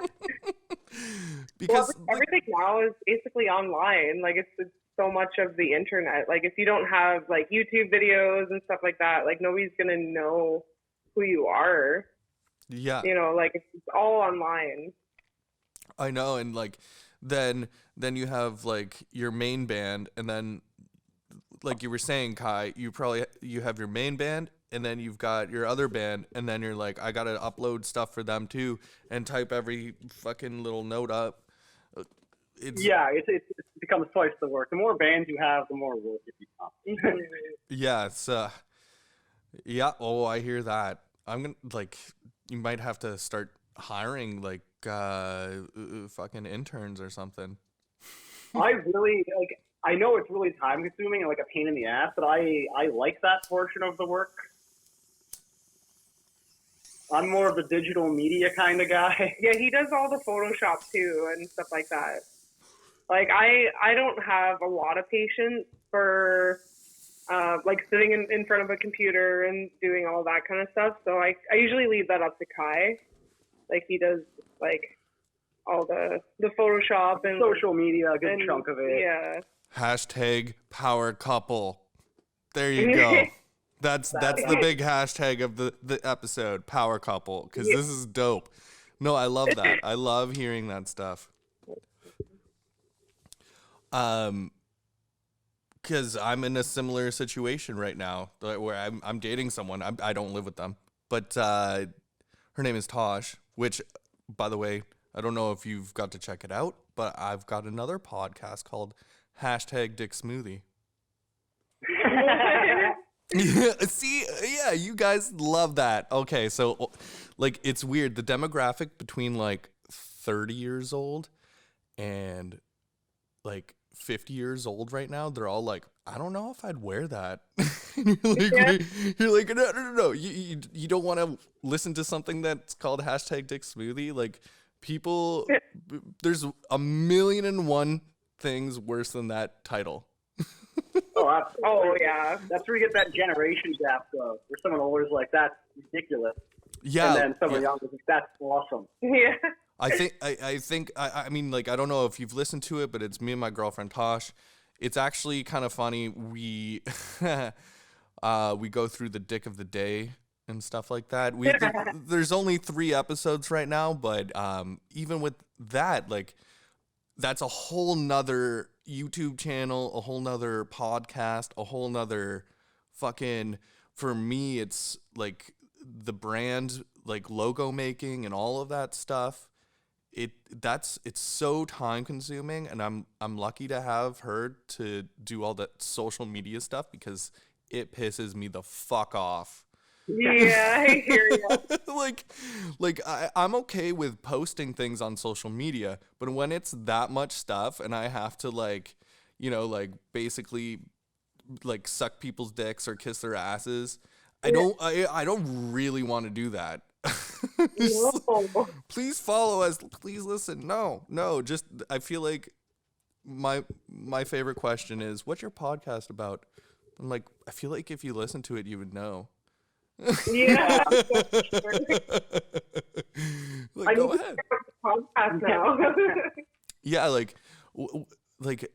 Because everything now is basically online. Like it's so much of the internet. Like if you don't have like YouTube videos and stuff like that, like nobody's gonna know who you are. Yeah. You know, like it's all online. I know, and like then you have like your main band, and then like you were saying, Kai, you have your main band, and then you've got your other band, and then you're like, I gotta upload stuff for them too, and type every fucking little note up. It becomes twice the work. The more bands you have, the more work it becomes. Yeah, it's yeah. Oh, I hear that. I'm gonna like, you might have to start hiring like fucking interns or something. I really like. I know it's really time consuming and like a pain in the ass, but I like that portion of the work. I'm more of the digital media kind of guy. Yeah, he does all the Photoshop too and stuff like that. Like I don't have a lot of patience for like sitting in front of a computer and doing all that kind of stuff. So I usually leave that up to Kai. Like he does like all the Photoshop and social media, a good chunk of it. Yeah. Hashtag power couple. There you go. That's the big hashtag of the episode, power couple, because this is dope. No, I love that. I love hearing that stuff. Because I'm in a similar situation right now where I'm dating someone. I don't live with them, but her name is Tosh, which, by the way, I don't know if you've got to check it out, but I've got another podcast called Hashtag Dick Smoothie. See, yeah, you guys love that. Okay, so like it's weird. The demographic between like 30 years old and like 50 years old right now, they're all like, I don't know if I'd wear that. You're like, no. You don't want to listen to something that's called Hashtag Dick Smoothie. Like people, there's 1,000,001 things worse than that title. Oh, yeah. That's where you get that generation gap, though, where someone older is like, that's ridiculous. Yeah. And then someone younger is like, that's awesome. Yeah. I mean, like, I don't know if you've listened to it, but it's me and my girlfriend, Tosh. It's actually kind of funny. We go through the dick of the day and stuff like that. There's only 3 episodes right now, but even with that, like, that's a whole nother YouTube channel, a whole nother podcast, a whole nother fucking, for me, it's like the brand, like logo making and all of that stuff. It's so time consuming, and I'm lucky to have her to do all that social media stuff because it pisses me the fuck off. Yeah, I hear you. I'm okay with posting things on social media, but when it's that much stuff and I have to like, basically like suck people's dicks or kiss their asses, I don't really want to do that. No. Please follow us. Please listen. No. Just I feel like my favorite question is, what's your podcast about? I'm like, I feel like if you listen to it, you would know. Yeah. Like, go ahead. Podcast now. Yeah, like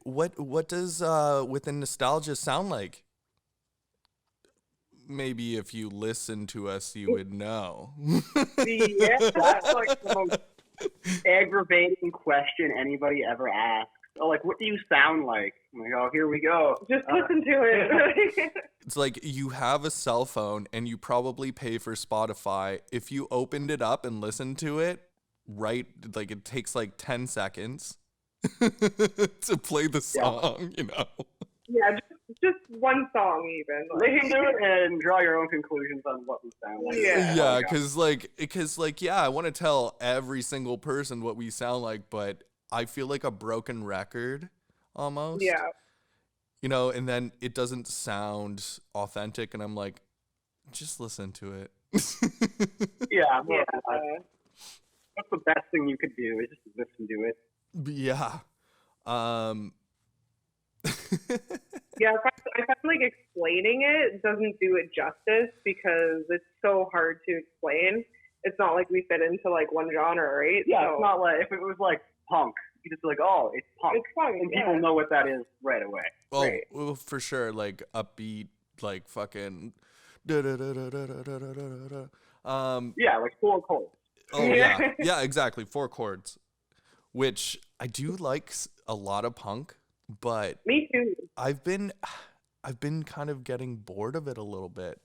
what does Within Nostalgia sound like? Maybe if you listen to us, you would know. Yeah, that's like the most aggravating question anybody ever asks. Oh, like, what do you sound like? I'm like, oh, here we go. Just listen to it. It's like you have a cell phone and you probably pay for Spotify. If you opened it up and listened to it, right, like it takes like 10 seconds to play the song, Yeah, just one song even. Listen to it and draw your own conclusions on what we sound like. Yeah, because I want to tell every single person what we sound like, but I feel like a broken record almost. Yeah. And then it doesn't sound authentic, and I'm like, just listen to it. Yeah. That's the best thing you could do, is just listen to it. Yeah. Yeah, I find like explaining it doesn't do it justice because it's so hard to explain. It's not like we fit into like one genre, right? Yeah, so, it's not like, if it was like punk, you just be like, oh, it's punk. It's punk, and people know what that is right away. Oh, right. Well, for sure, like upbeat, like fucking. Yeah, like 4 chords. Oh yeah, yeah, exactly, 4 chords, which I do like a lot of punk, but me too. I've been kind of getting bored of it a little bit.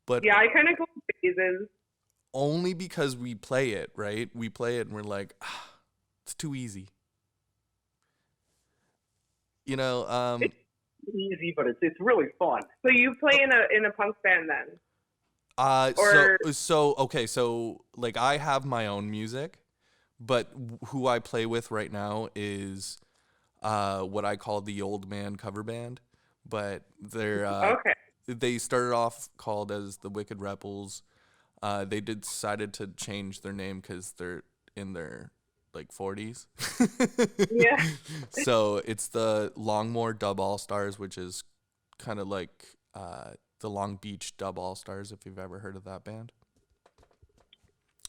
But yeah, I kind of go in phases. Only because we play it, right? We play it and we're like, it's too easy. It's easy, but it's really fun. So you play in a punk band then? So like I have my own music, but who I play with right now is what I call the old man cover band, but they're Okay. they started off called as the Wicked Rebels. They decided to change their name because they're in their like 40s. Yeah. So it's the Longmore Dub All Stars, which is kind of like the Long Beach Dub All Stars, if you've ever heard of that band.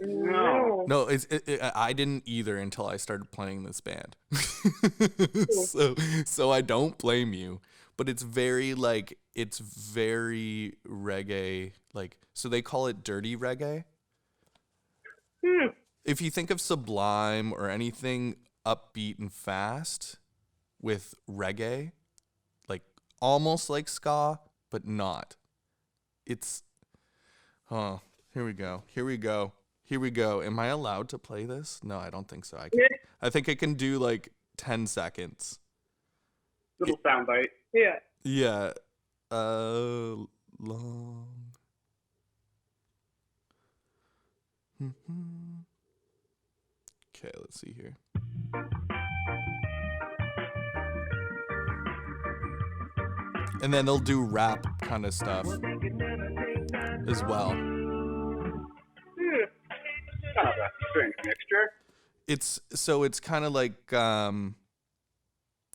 No. No, I didn't either until I started playing this band. So I don't blame you, but it's very reggae, like, so they call it dirty reggae. If you think of Sublime or anything upbeat and fast with reggae, like almost like ska, but not. It's, here we go. Am I allowed to play this? No, I don't think so. I think I can do like 10 seconds. Little soundbite. Yeah. Yeah. Long. Okay, let's see here. And then they'll do rap kind of stuff as well. Kind of a strange mixture. It's kind of like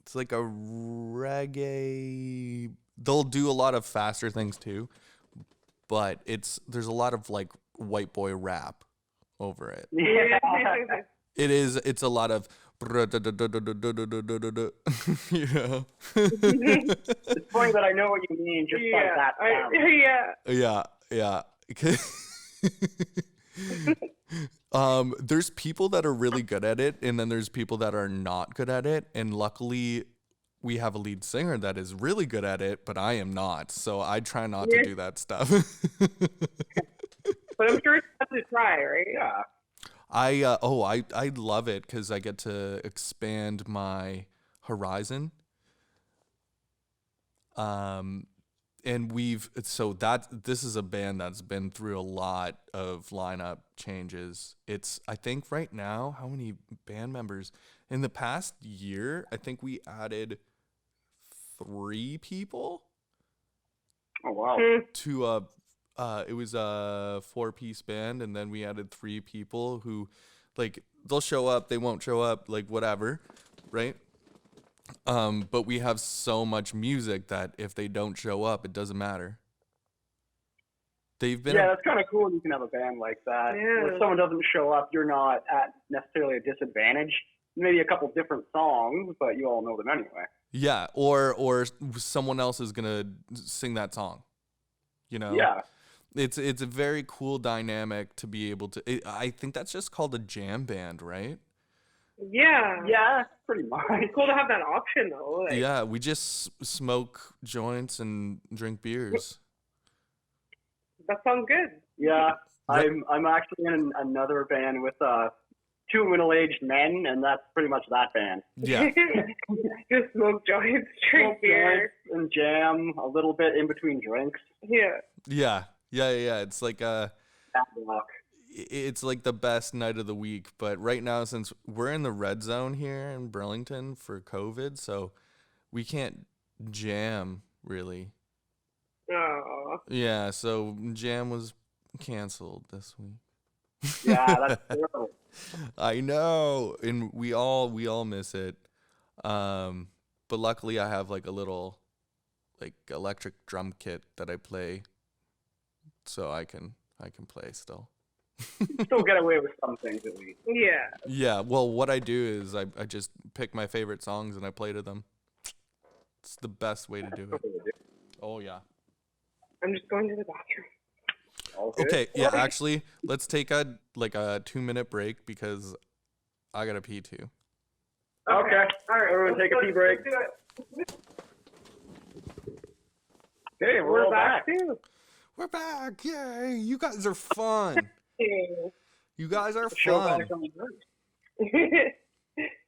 it's like a reggae. They'll do a lot of faster things too, but there's a lot of like white boy rap over it. Yeah. It's a lot of you know. It's funny that I know what you mean just by that sound. Yeah. There's people that are really good at it, and then there's people that are not good at it. And luckily, we have a lead singer that is really good at it, but I am not. So I try not to do that stuff. But I'm sure it's fun to try, right? Yeah. I love it because I get to expand my horizon. And this is a band that's been through a lot of lineup changes. I think right now, how many band members in the past year? I think we added 3 people. Oh wow. To it was a 4-piece band, and then we added 3 people who, like, they'll show up, they won't show up, like, whatever, right? But we have so much music that if they don't show up, it doesn't matter. They've been that's kind of cool. You can have a band like that. Yeah. If someone doesn't show up, you're not at necessarily a disadvantage. Maybe a couple different songs, but you all know them anyway. Yeah, or someone else is gonna sing that song. You know? Yeah. It's a very cool dynamic to be able to. I think that's just called a jam band, right? Yeah. Yeah, pretty much. It's cool to have that option, though. Like, Yeah, we just smoke joints and drink beers. that sounds good. Yeah, I'm actually in another band with 2 middle-aged men, and that's pretty much that band. Yeah. Just smoke joints, drink beer. And jam a little bit in between drinks. Yeah. It's like it's like the best night of the week. But right now, since we're in the red zone here in Burlington for COVID, so we can't jam really. Oh. Yeah, so jam was canceled this week. Yeah, that's terrible. I know, and we all miss it. But luckily, I have like a little like electric drum kit that I play, so I can play still. Still get away with some things at least. Yeah. Yeah, well, what I do is I just pick my favorite songs and I play to them. It's the best way to do it. Oh yeah. I'm just going to the bathroom. Okay, yeah, actually, let's take a 2-minute break because I gotta pee too. Okay. All right, everyone take a pee break. Okay, we're all back. Too. We're back! Yay! You guys are fun. You guys are Show fun. back on the break.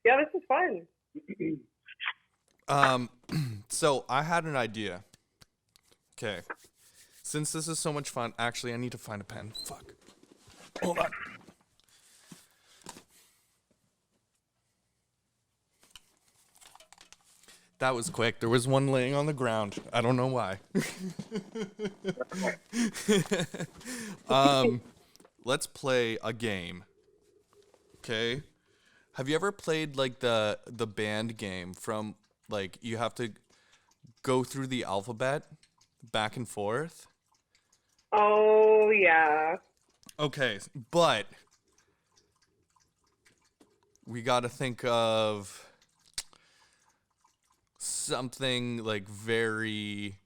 Yeah, this is fun. So I had an idea. Okay. Since this is so much fun, actually, I need to find a pen. Fuck. Hold on. That was quick. There was one laying on the ground. I don't know why. Let's play a game. Okay? Have you ever played like the band game from like you have to go through the alphabet back and forth? Oh, yeah. Okay, but we got to think of something like very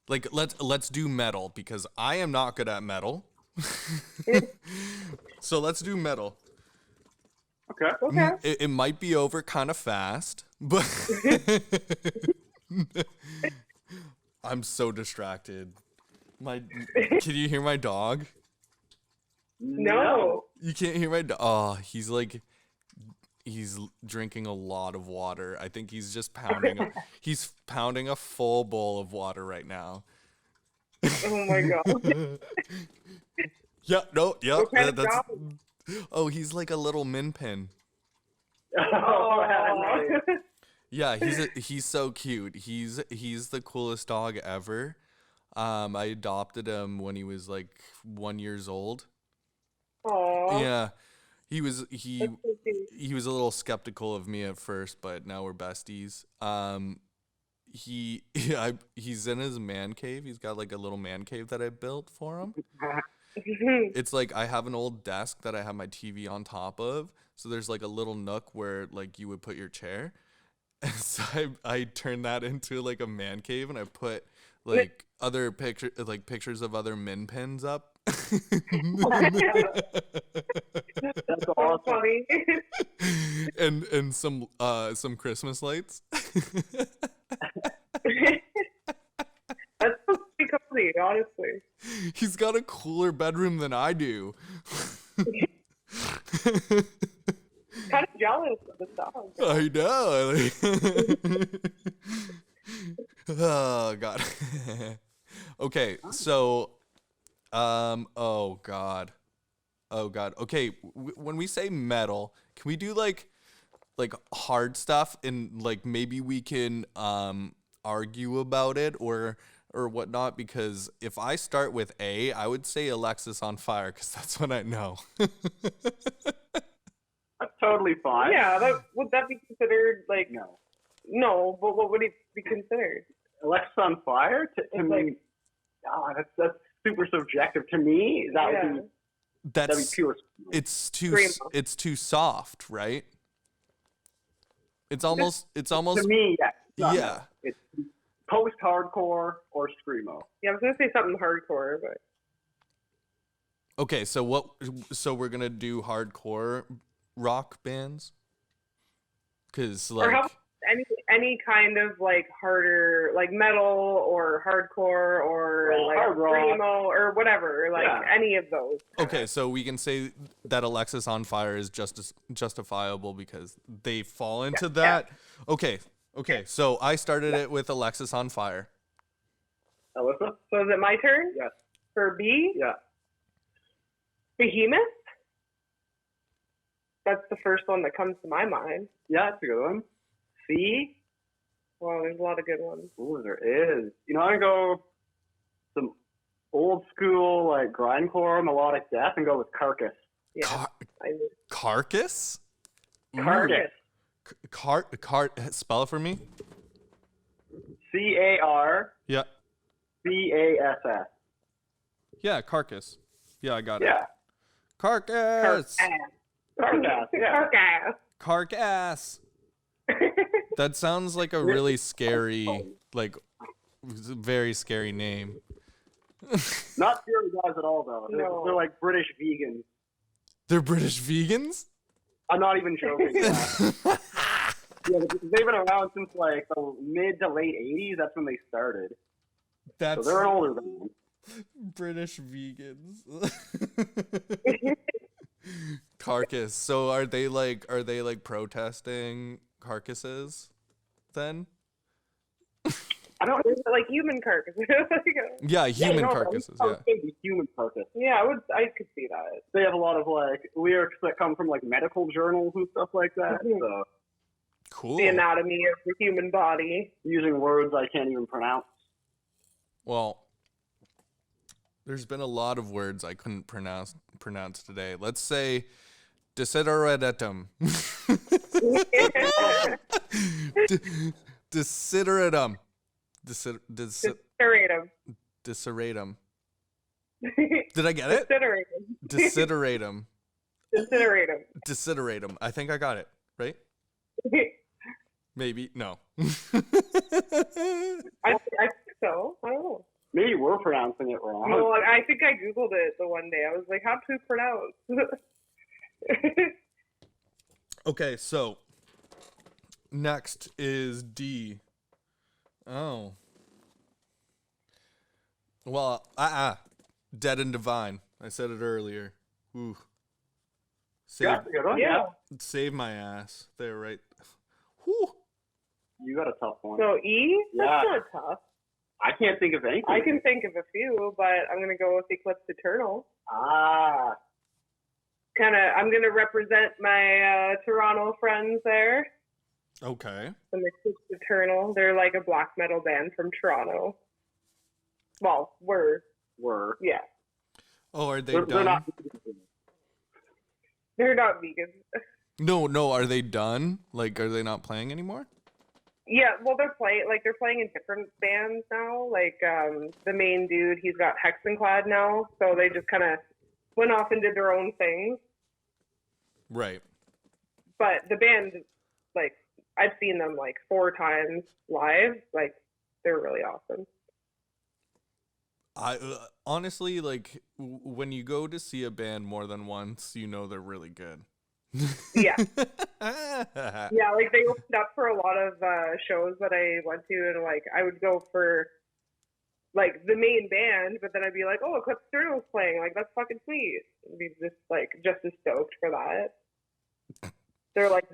like let's do metal because I am not good at metal. So let's do metal. Okay. It might be over kind of fast, but I'm so distracted. Can you hear my dog? No. You can't hear my dog. Oh, he's drinking a lot of water. I think he's just he's pounding a full bowl of water right now. Oh my god. Yeah, no, yeah. What kind of That's dog? Oh, he's like a little min pin. Oh, nice. Yeah, he's so cute. He's the coolest dog ever. I adopted him when he was like 1 year old. Aww. Yeah, he was That's so cute. he was a little skeptical of me at first, but now we're besties. He's in his man cave. He's got like a little man cave that I built for him. It's like I have an old desk that I have my TV on top of. So there's like a little nook where like you would put your chair. And so I turned that into like a man cave and I put like other pictures of other min pins up. That's So awesome. funny. and some Christmas lights. That's supposed to be cozy, honestly. He's got a cooler bedroom than I do. Kind of jealous of the dog. I know. Oh god. Okay, so oh god. Okay, when we say metal, can we do like hard stuff and like maybe we can argue about it or whatnot, because if I start with A, I would say Alexis on Fire because that's what I know. That's totally fine. Yeah, would that be considered like No. no? But what would it be considered? Alexis on Fire? To It's me, like- that's super subjective. To me, that'd be That's pure. it's too soft, right? It's almost To me, yeah. It's post-hardcore or screamo. Yeah, I was gonna say something hardcore, but Okay, so we're gonna do hardcore rock bands, because or how like any kind of like harder, like metal or hardcore or Well, like hard rock. screamo or whatever, like Yeah. any of those. okay, so we can say that Alexis on Fire is justifiable because they fall into that. Okay, so I started it with Alexis on Fire. Alyssa? So is it my turn? Yes. For B, Yeah. Behemoth. That's the first one that comes to my mind. Yeah, that's a good one. C? Wow, there's a lot of good ones. Ooh, there is. You know, I'm gonna go some old school, like, grindcore, melodic death and go with Carcass. Yeah, I mean, Carcass? Carcass. Spell it for me. C-A-R-C-A-S-S. Yeah. Yeah, Carcass. Yeah, I got it. Yeah. Carcass. Carcass, yeah. Carcass. That sounds like a really scary, like, very scary name. Not scary guys at all, though. No. They're like British vegans. They're British vegans? I'm not even joking. Yeah, they've been around since like the mid to late 80s. That's when they started. So That's they're an older band. British vegans. Carcass. So are they like protesting carcasses then? I don't There's, like human carcasses. Yeah, human no, carcasses, I yeah. would say the human carcass. Yeah, I could see that. They have a lot of like lyrics that come from like medical journals and stuff like that. So Cool. the anatomy of the human body. Using words I can't even pronounce. Well, there's been a lot of words I couldn't pronounce today. Let's say desideratum. Desideratum. Desideratum. Desideratum. Did I get it? Desideratum. Desideratum. Desideratum. Desideratum. I think I got it, right? Maybe. No. I think so. I don't know. Maybe we're pronouncing it wrong. No, I think I Googled it the one day. I was like, how to pronounce? Okay, so next is D. Oh. Well, Dead and Divine. I said it earlier. Ooh. Yeah, good one. Yeah. Save my ass. They're right. Whew. You got a tough one. So E? That's Yeah. not tough. I can't think of anything. I can think of a few, but I'm going to go with Eclipse Eternal. Ah. I'm going to represent my Toronto friends there. Okay. From Eclipse Eternal. They're like a black metal band from Toronto. Well, Were. yeah. Oh, are they They're done? not. They're not vegan. No, are they done? Like, are they not playing anymore? Yeah, well, they're playing in different bands now. Like, the main dude, he's got Hexenclad now, so they just kind of went off and did their own thing. Right. But the band, like, I've seen them, like, 4 times live. Like, they're really awesome. I honestly, like, when you go to see a band more than once, you know they're really good. Yeah. Yeah, like, they opened up for a lot of shows that I went to, and, like, I would go for, like, the main band, but then I'd be like, oh, Eclipse Eternal's playing. Like, that's fucking sweet. I'd be just as stoked for that. They were like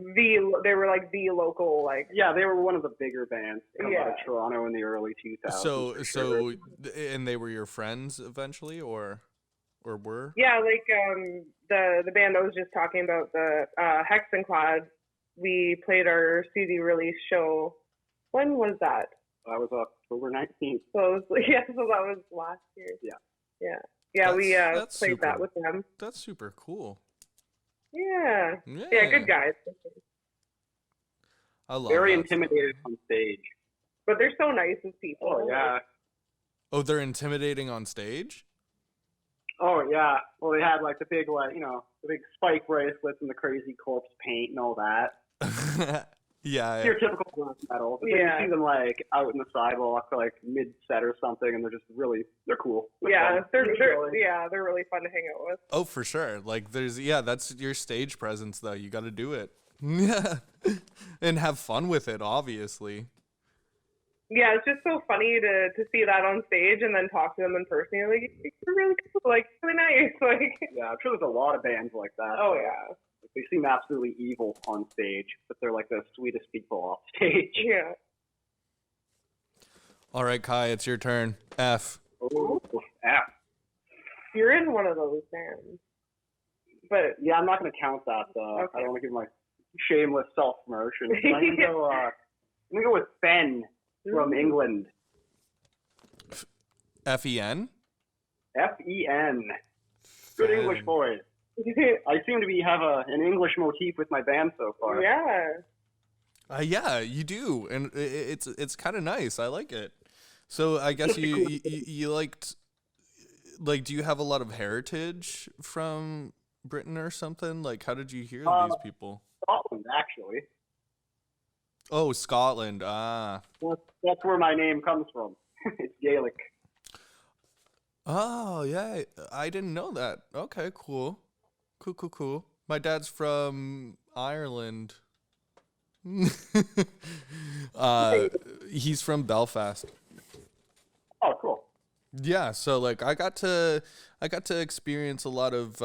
the local, like. Yeah, they were one of the bigger bands coming out of Yeah. Toronto in the early 2000s. So, and they were your friends eventually, or were? Yeah, like the band I was just talking about, the Hexenclad. We played our CD release show. When was that? That was October 19th. So so that was last year. Yeah. We That's played super. that with them. That's super cool. Yeah, good guys. I love Very that intimidated on stage. But they're so nice as people. Oh, yeah. Oh, they're intimidating on stage? Oh, yeah. Well, they had, like, the big, like, the big spike bracelets and the crazy corpse paint and all that. Yeah. Your typical black metal. But then you see them, like, out in the sidewalk, like, mid-set or something, and they're just they're cool. Yeah, they're fun. they're really fun to hang out with. Oh, for sure. Like, that's your stage presence, though. You got to do it. Yeah. And have fun with it, obviously. Yeah, it's just so funny to see that on stage and then talk to them in person. You're like, you're really cool, like, really nice. Like, Yeah, I'm sure there's a lot of bands like that. oh, yeah. They seem absolutely evil on stage, but they're, like, the sweetest people off stage. Yeah. All right, Kai, it's your turn. F. Oh, F. You're in one of those bands. But, Yeah, I'm not going to count that. Okay. I don't want to give my shameless self-promotion. I'm going to go with Ben from England. F-E-N? F-E-N. Good Fen. English boys. I seem to have an English motif with my band so far. yeah. Yeah, you do, and it's kind of nice. I like it. So I guess you liked, like, do you have a lot of heritage from Britain or something? Like, how did you hear these people? Scotland, actually. Oh, Scotland. Ah. That's where my name comes from. It's Gaelic. Oh, yeah. I didn't know that. Okay, cool. Cool. My dad's from Ireland. He's from Belfast. Oh, cool. Yeah, so like I got to experience a lot of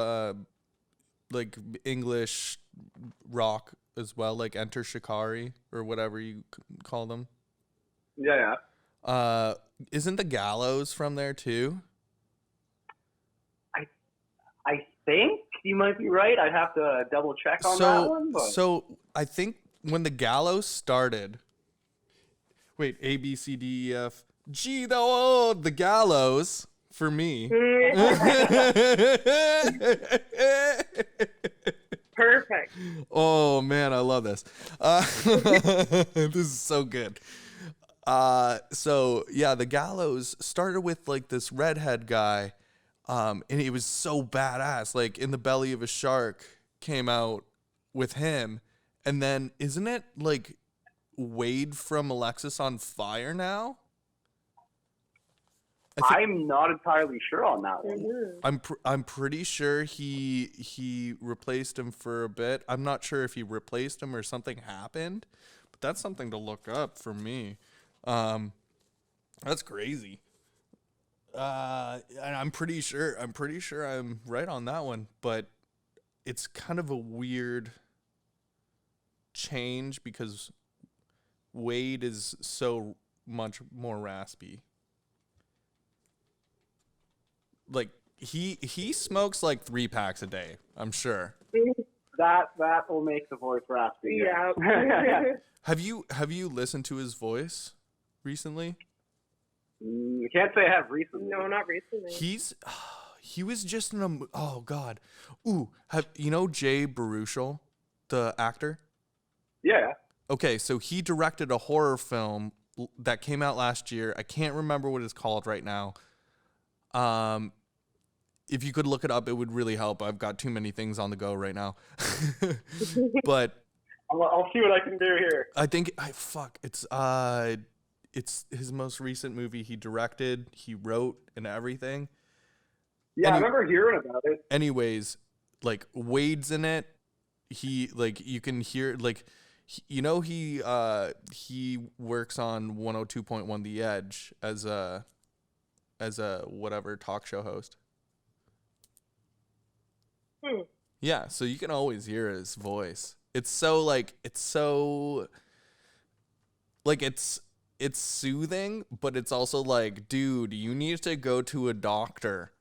like English rock as well, like Enter Shikari or whatever you call them. Yeah. Isn't the Gallows from there too? I think you might be right. I'd have to double check on that one. But... So I think when the gallows started. Wait, A B C D E F G though. The gallows for me. Perfect. Oh man, I love this. This is so good. So yeah, the gallows started with like this redhead guy, and he was so badass. Like In the Belly of a Shark came out with him, and then isn't it like Wade from Alexis on Fire now? I'm not entirely sure on that one. Mm-hmm. I'm pretty sure he replaced him for a bit. I'm not sure if he replaced him or something happened, but that's something to look up for me. That's crazy. And I'm pretty sure I'm right on that one, but it's kind of a weird change because Wade is so much more raspy. Like he smokes like 3 packs a day, I'm sure. That will make the voice raspy. Yeah. Have you listened to his voice recently? I can't say I have recently. No, not recently. He was just in a oh god. Ooh, you know Jay Baruchel, the actor? Yeah. Okay, so he directed a horror film that came out last year. I can't remember what it's called right now. If you could look it up, it would really help. I've got too many things on the go right now. But I'll see what I can do here. I think it's his most recent movie. He directed, he wrote, and everything. Yeah, I remember hearing about it. Anyways, like Wade's in it. He like you can hear like he works on 102.1 The Edge as a whatever talk show host. Yeah, so you can always hear his voice. It's soothing, but it's also like, dude, you need to go to a doctor.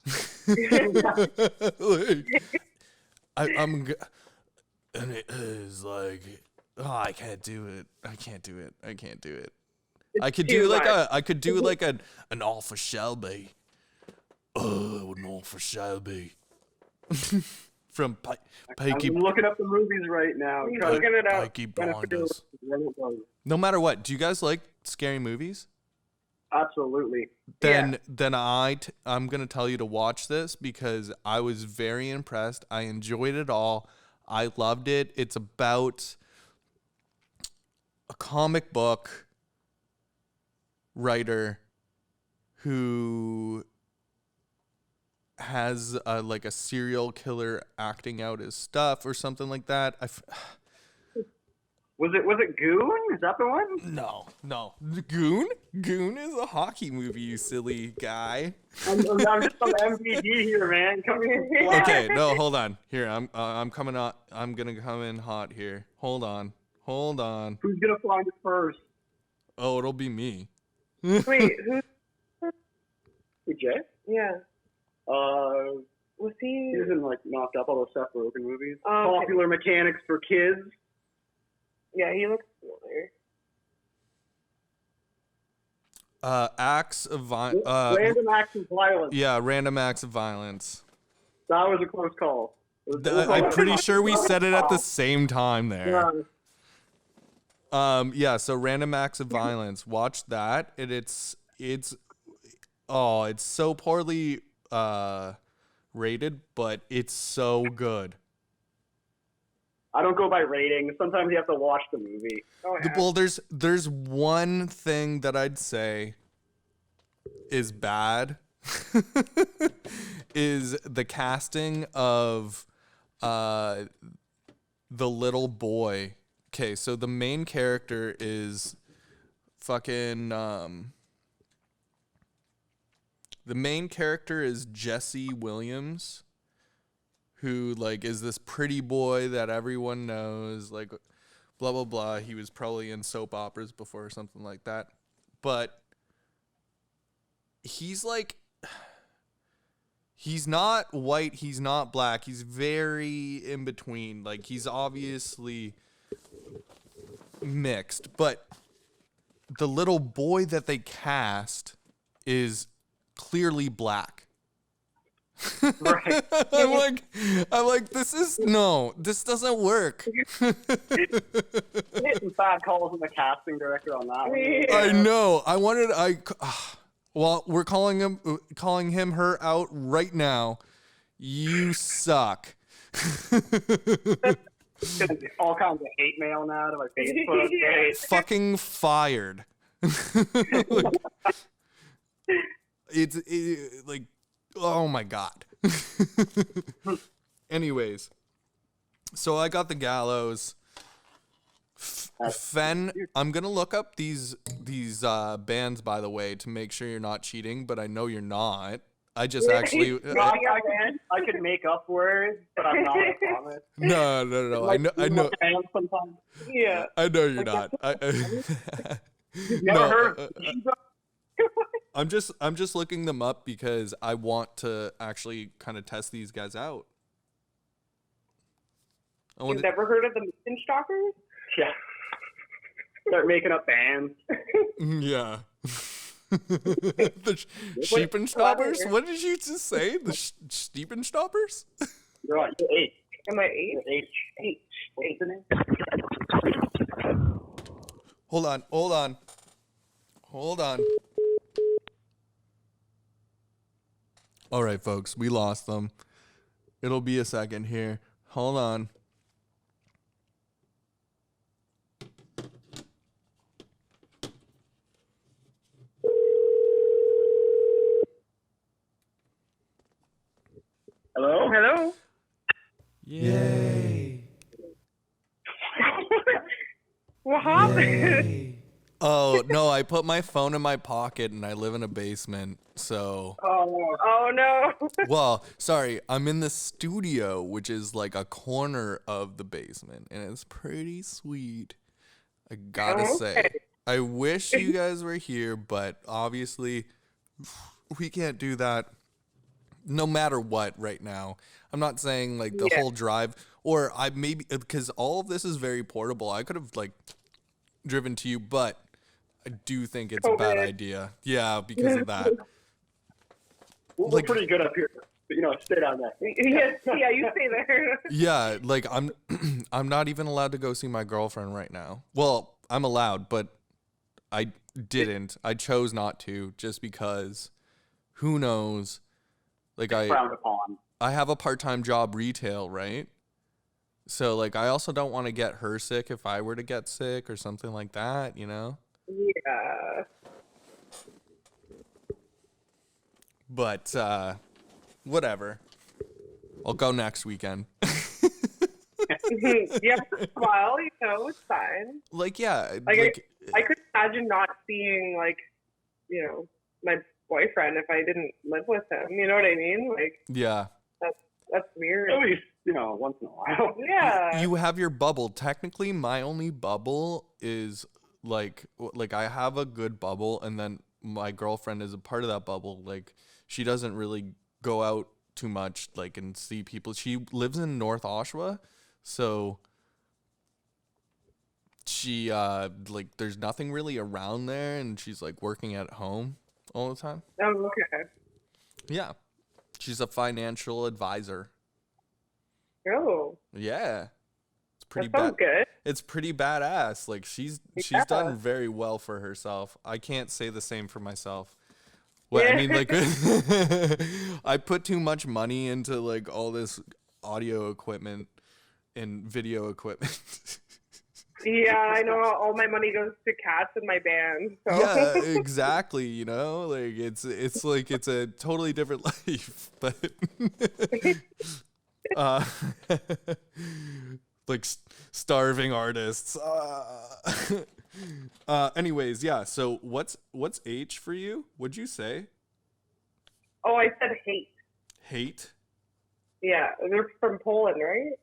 Like, and it is like, oh, I can't do it. I could do like an Alpha Shelby. Oh, an Alpha Shelby. From Pikey. I'm looking up the movies right now. He's looking it up. Pikey Blinders. No matter what, do you guys like scary movies? Absolutely. Then I'm gonna tell you to watch this because I was very impressed. I enjoyed it all. I loved it. It's about a comic book writer who has like a serial killer acting out his stuff or something like that. Was it Goon? Is that the one? No. Goon is a hockey movie, you silly guy. I'm just on MVD here, man. Come here. Okay, no, hold on. Here, I'm coming on. I'm gonna come in hot here. Hold on. Who's gonna find it first? Oh, it'll be me. Wait, who? Jay? Yeah. Was he? He was in like Knocked Up, all those Seth Rogen movies. Oh, Popular Mechanics for Kids. Yeah, he looks familiar. Acts of violence. Random Acts of Violence. Yeah, Random Acts of Violence. That was a close call. I'm pretty sure we said it at the same time there. Yeah. So Random Acts of Violence. Watch that. It's so poorly rated, but it's so good. I don't go by rating. Sometimes you have to watch the movie. Oh, yeah. Well, there's one thing that I'd say is bad is the casting of the little boy. Okay, so the main character is fucking the main character is Jesse Williams, who like is this pretty boy that everyone knows, like blah blah blah. He was probably in soap operas before or something like that. But he's like, he's not white, he's not black, he's very in between. Like he's obviously mixed, but the little boy that they cast is clearly black. Right. I'm like, this doesn't work. Hitting bad calls with the casting director on that one. Yeah. I know. Well, we're calling him, her out right now. You suck. All kinds of hate mail now to my Facebook page. Fucking fired. It's like, oh my God. Anyways, so I got the gallows. Fen, I'm gonna look up these bands, by the way, to make sure you're not cheating, but I know you're not. I just actually I could make up words, but I'm not, I promise. No. Like, I know. Sometimes. Yeah. I know you're not. Never heard of I'm just looking them up because I want to actually kind of test these guys out. You've never heard of the Stalkers? Yeah. Start making up bands. Yeah. The Sheepenstoppers? What did you just say? The Steepenstoppers? You're right. You're H. Am I H? H. H. What's the name? Hold on. All right, folks, we lost them. It'll be a second here. Hold on. Hello? Hello? Yay. What happened? Oh, no, I put my phone in my pocket and I live in a basement, so... Oh, no. Well, sorry, I'm in the studio, which is like a corner of the basement, and it's pretty sweet. I gotta say. I wish you guys were here, but obviously we can't do that no matter what right now. I'm not saying like the whole drive, or I maybe, because all of this is very portable. I could have like driven to you, but I do think it's a bad idea. Yeah, because of that. We're pretty good up here. But, stay down there. Yes, yeah, you stay there. Yeah, like I'm not even allowed to go see my girlfriend right now. Well, I'm allowed, but I didn't. I chose not to just because who knows? Like Frowned upon. I have a part-time job retail, right? So like I also don't want to get her sick if I were to get sick or something like that, Yeah. But whatever. I'll go next weekend. Yeah, well, it's fine. Like, yeah. I could imagine not seeing, like, my boyfriend if I didn't live with him. You know what I mean? Like, yeah. That's weird. At least, once in a while. Yeah. You have your bubble. Technically, my only bubble is, like I have a good bubble, and then my girlfriend is a part of that bubble. Like, she doesn't really go out too much, like, and see people. She lives in North Oshawa, so she like there's nothing really around there, and she's like working at home all the time. Oh, okay. Yeah, she's a financial advisor. Oh. Yeah, it's pretty That sounds good. It's pretty badass. Like she's done very well for herself. I can't say the same for myself. Well, I mean, like, I put too much money into like all this audio equipment and video equipment. Yeah, I know. All my money goes to cats in my band. So. Yeah, exactly. Like it's like it's a totally different life, but like starving artists. Anyways, yeah. So what's H for you? What'd you say? Oh, I said hate. Hate? Yeah, they're from Poland, right?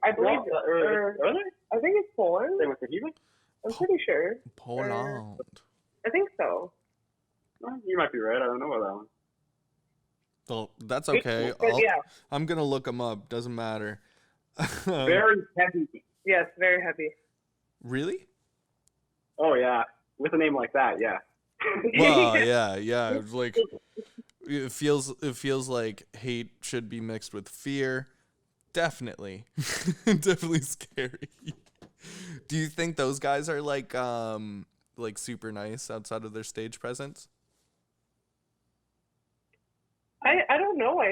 I believe. Are they? I think it's Poland. They were Sahiba? I'm pretty sure. Poland. I think so. Well, you might be right. I don't know about that one. Well, that's okay. But yeah. I'm gonna look them up. Doesn't matter. Very heavy. Yes, very heavy. Really? Oh yeah, with a name like that, yeah. Well, yeah. It's like it feels like hate should be mixed with fear. Definitely. Definitely scary. Do you think those guys are like super nice outside of their stage presence? I don't know.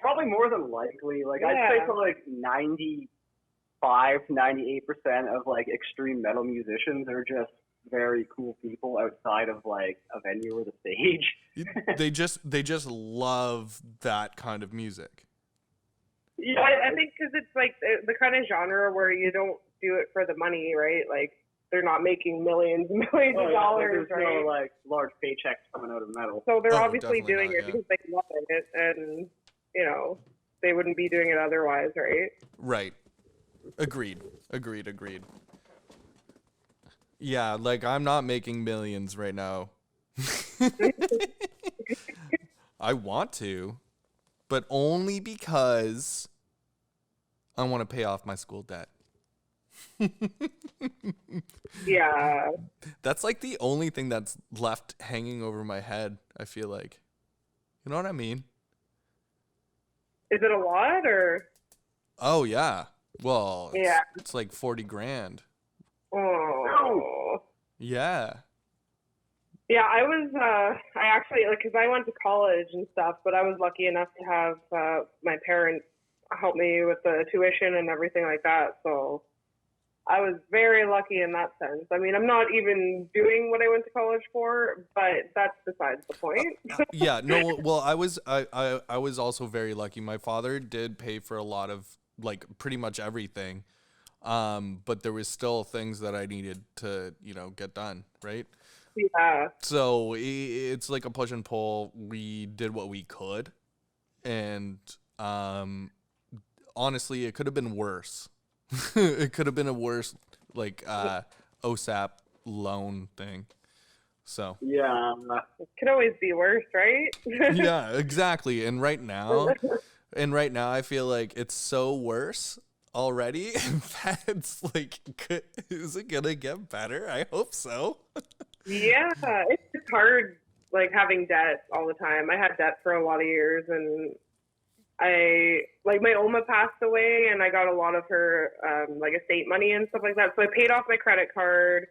Probably more than likely. Like Yeah. I'd say for like 95 to 98% of like extreme metal musicians are just very cool people outside of like a venue or the stage. They just love that kind of music. Yeah, I think because it's like the kind of genre where you don't do it for the money, right? Like they're not making millions and millions of dollars, there's right? no like large paychecks coming out of metal. So they're Oh, obviously definitely doing not, it because they love it, and you know they wouldn't be doing it otherwise, right? Right. Agreed. Yeah, like I'm not making millions right now. I want to, but only because I want to pay off my school debt. Yeah. That's like the only thing that's left hanging over my head, I feel like. You know what I mean? Is it a lot or? Oh, yeah. Well, Yeah. it's like 40 grand. Oh. Yeah. Yeah, I actually, like, because I went to college and stuff, but I was lucky enough to have my parents help me with the tuition and everything like that. So I was very lucky in that sense. I mean, I'm not even doing what I went to college for, but that's besides the point. Yeah, no, well, I was also very lucky. My father did pay for a lot of, like, pretty much everything. But there was still things that I needed to, get done, right? Yeah. So it's like a push and pull. We did what we could, and honestly, it could have been worse. It could have been a worse, like, OSAP loan thing. So Yeah. It could always be worse, right? yeah, exactly. And right now, I feel like it's so worse already that it's like, is it gonna get better? I hope so. Yeah, it's just hard, like, having debt all the time. I had debt for a lot of years, and my Oma passed away, and I got a lot of her, like, estate money and stuff like that. So I paid off my credit card,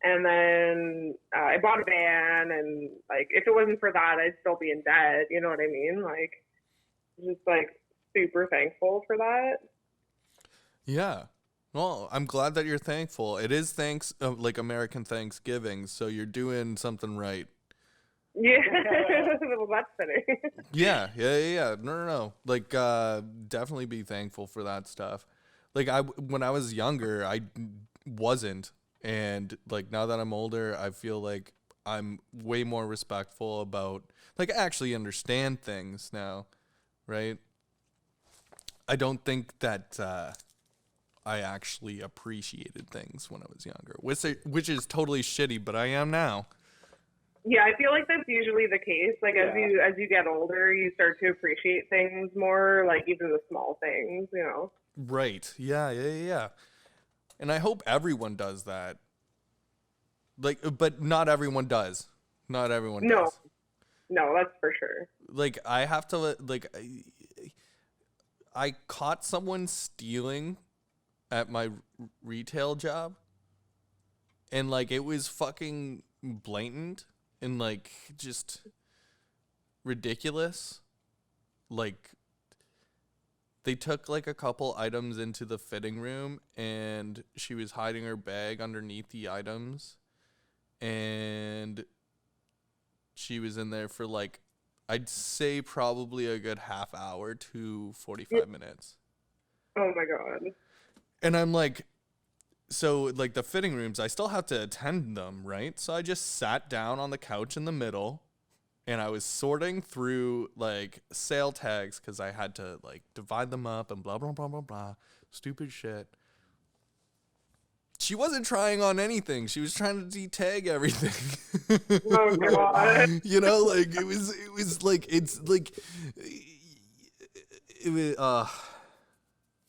and then I bought a van, and, like, if it wasn't for that, I'd still be in debt. You know what I mean? Like, just, like, super thankful for that. Yeah. Well, I'm glad that you're thankful. It is like American Thanksgiving, so you're doing something right. Yeah, well, that's fitting. Yeah. No. Like, definitely be thankful for that stuff. Like, when I was younger, I wasn't. And, like, now that I'm older, I feel like I'm way more respectful about, like, I actually understand things now, right? I don't think that I actually appreciated things when I was younger, which is totally shitty, but I am now. Yeah, I feel like that's usually the case. Like, as you get older, you start to appreciate things more, like even the small things, you know. Right. Yeah. And I hope everyone does that. Like, but not everyone does. Not everyone does. No, that's for sure. Like, I have to, like, I caught someone stealing at my retail job, and, like, it was fucking blatant and, like, just ridiculous. Like, they took, like, a couple items into the fitting room, and she was hiding her bag underneath the items, and she was in there for, like, I'd say probably a good half hour to 45 minutes. Oh my God. And I'm like, so, like, the fitting rooms, I still have to attend them, right? So I just sat down on the couch in the middle, and I was sorting through, like, sale tags, because I had to, like, divide them up and blah, blah, blah, blah, blah. Stupid shit. She wasn't trying on anything. She was trying to de-tag everything. Oh God. You know, like, it was like, it's like, it was,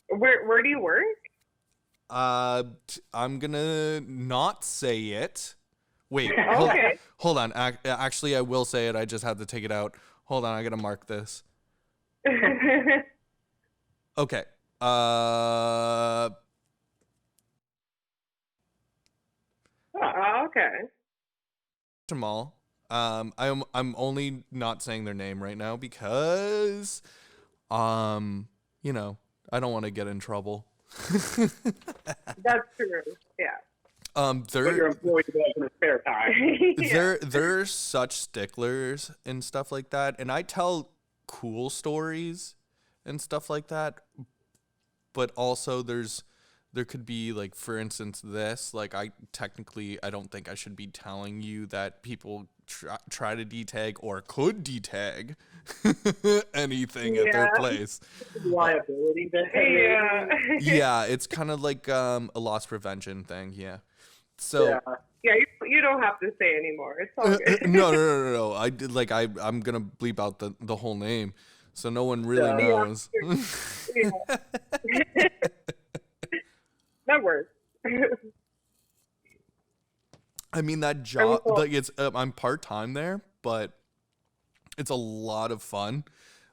Where do you work? I'm gonna not say it. Wait, Okay. hold on. Actually, I will say it. I just had to take it out. Hold on, I gotta mark this. Okay. Okay. Jamal. I'm only not saying their name right now because, you know, I don't want to get in trouble. That's true. Yeah. What your employee does in his spare time. They're such sticklers and stuff like that, and I tell cool stories and stuff like that, but also there could be, like, for instance, this, like, I don't think I should be telling you that people try to detag or could detag anything at their place. Liability. Yeah. Yeah, it's kind of like a loss prevention thing. Yeah. So Yeah, you don't have to say anymore. It's all good. no. I did, like, I'm gonna bleep out the whole name, so no one really knows. Yeah. That works. I mean, that job, like, it's I'm part-time there, but it's a lot of fun.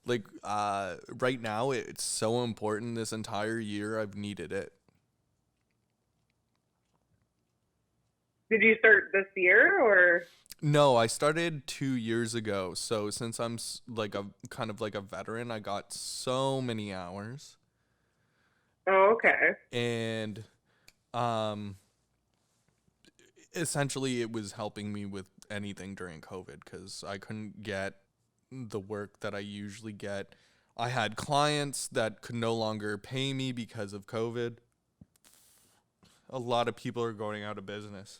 Like, right now, it's so important. This entire year, I've needed it. Did you start this year or? No, I started 2 years ago. So since I'm like a kind of like a veteran, I got so many hours. Oh, okay. And essentially it was helping me with anything during COVID because I couldn't get the work that I usually get. I had clients that could no longer pay me because of COVID. A lot of people are going out of business.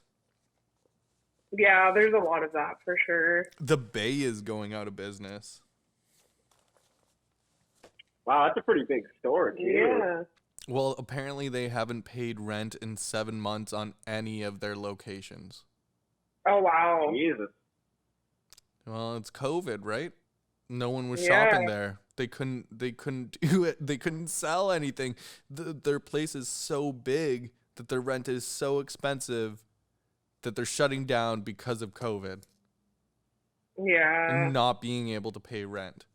Yeah, there's a lot of that for sure. The Bay is going out of business. Wow, that's a pretty big store, too. Yeah. Well, apparently they haven't paid rent in 7 months on any of their locations. Oh, wow. Jesus. Well, it's COVID, right? No one was shopping there. They couldn't do it. They couldn't sell anything. Their place is so big that their rent is so expensive that they're shutting down because of COVID. Yeah. And not being able to pay rent.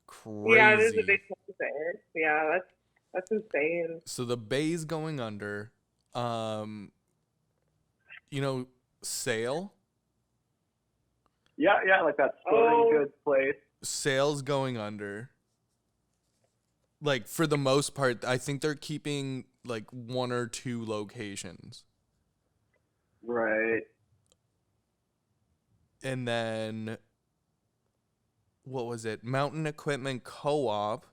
Crazy. Yeah, it is a big place there. Yeah, that's insane. So the Bay's going under. You know, Sale? Yeah, like that sporting goods place. Sale's going under. Like, for the most part, I think they're keeping like 1 or 2 locations. Right. And then, what was it? Mountain Equipment Co-op.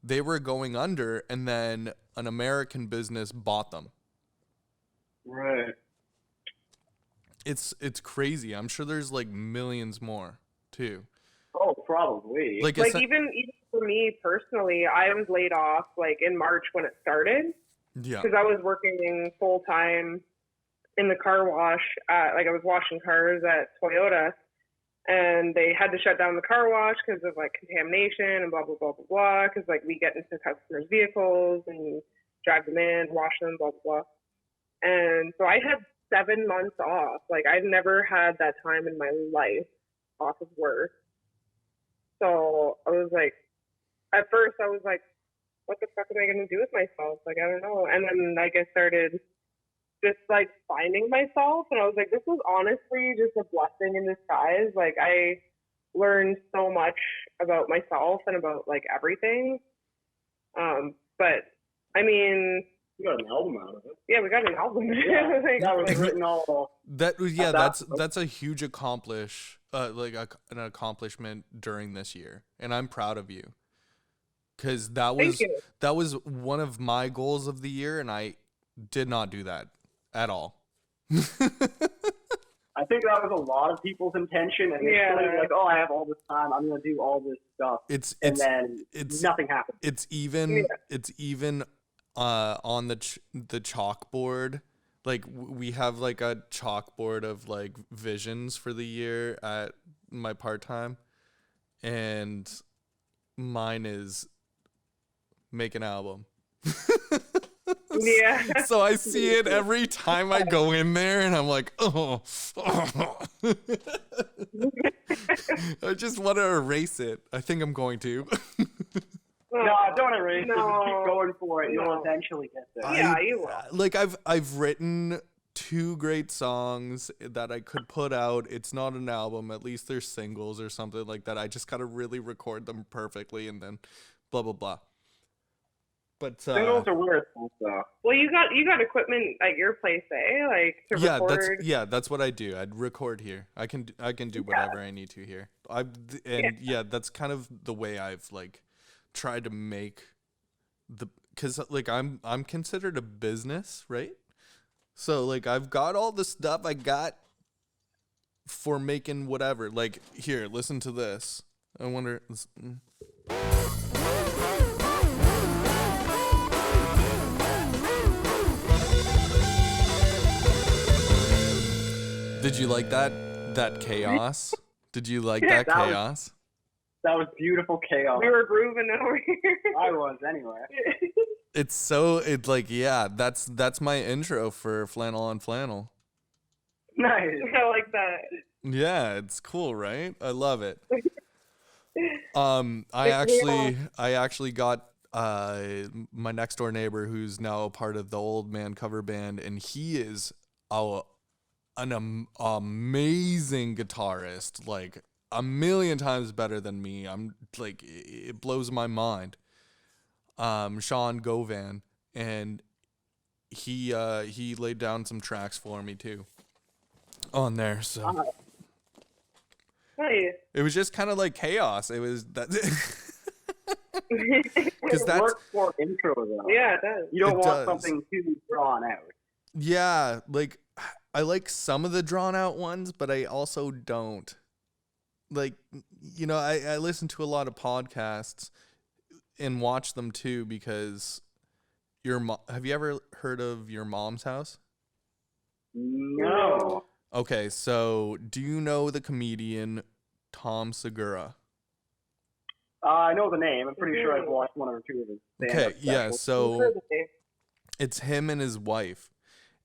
They were going under, and then an American business bought them. Right. It's crazy. I'm sure there's like millions more too. Oh, probably. Like even for me personally, I was laid off like in March when it started. Yeah. Because I was working full time in the car wash. Like I was washing cars at Toyota, and they had to shut down the car wash because of like contamination and blah blah blah blah blah. Because like we get into customers' vehicles and drive them in, wash them, blah blah blah. And so I had 7 months off. Like I'd never had that time in my life off of work. So I was like, at first I was like, what the fuck am I going to do with myself? Like, I don't know. And then like I started just like finding myself, and I was like, this was honestly just a blessing in disguise. Like I learned so much about myself and about like everything. But I mean, we got an album out of it. Yeah, we got an album. Yeah, like, that was written all. That's a huge an accomplishment during this year, and I'm proud of you. Because that was one of my goals of the year, and I did not do that at all. I think that was a lot of people's intention, and it's like, oh, I have all this time, I'm gonna do all this stuff, and then nothing happened. It's even on the chalkboard. Like we have like a chalkboard of like visions for the year at my part-time, and mine is make an album. Yeah. So I see it every time I go in there, and I'm like, oh. I just want to erase it. I think I'm going to. No, don't erase it. Just keep going for it. No. You'll eventually get there. Yeah, you will. Like I've written 2 great songs that I could put out. It's not an album. At least they're singles or something like that. I just gotta really record them perfectly, and then blah blah blah. But Singles are where it's at, though. Well, you got equipment at your place, eh? Like to record. That's what I do. I'd record here. I can do whatever I need to here. That's kind of the way I've like tried to make because like I'm considered a business, right? So like I've got all the stuff I got for making whatever. Like here, listen to this. I wonder. Did you like that chaos? Did you like that chaos? That was beautiful chaos. We were grooving over here. I was anyway. It's like, yeah, that's my intro for Flannel on Flannel. Nice. I like that. Yeah, it's cool, right? I love it. I actually got my next door neighbor, who's now a part of the Old Man cover band, and he is an amazing guitarist, like a million times better than me. I'm like, it blows my mind. Sean Govan, and he laid down some tracks for me too on there. So Nice. it was just kind of like chaos. It was that because It that's works for intro though. Yeah, it does. You don't It want does. something too drawn out. yeah, like I like some of the drawn out ones, but I also don't. Like, you know, I listen to a lot of podcasts and watch them too because have you ever heard of Your Mom's House? No. Okay, so do you know the comedian Tom Segura? I know the name. I'm pretty sure I've watched 1 or 2 of his stand-up Okay, yeah, specials. so it's him and his wife,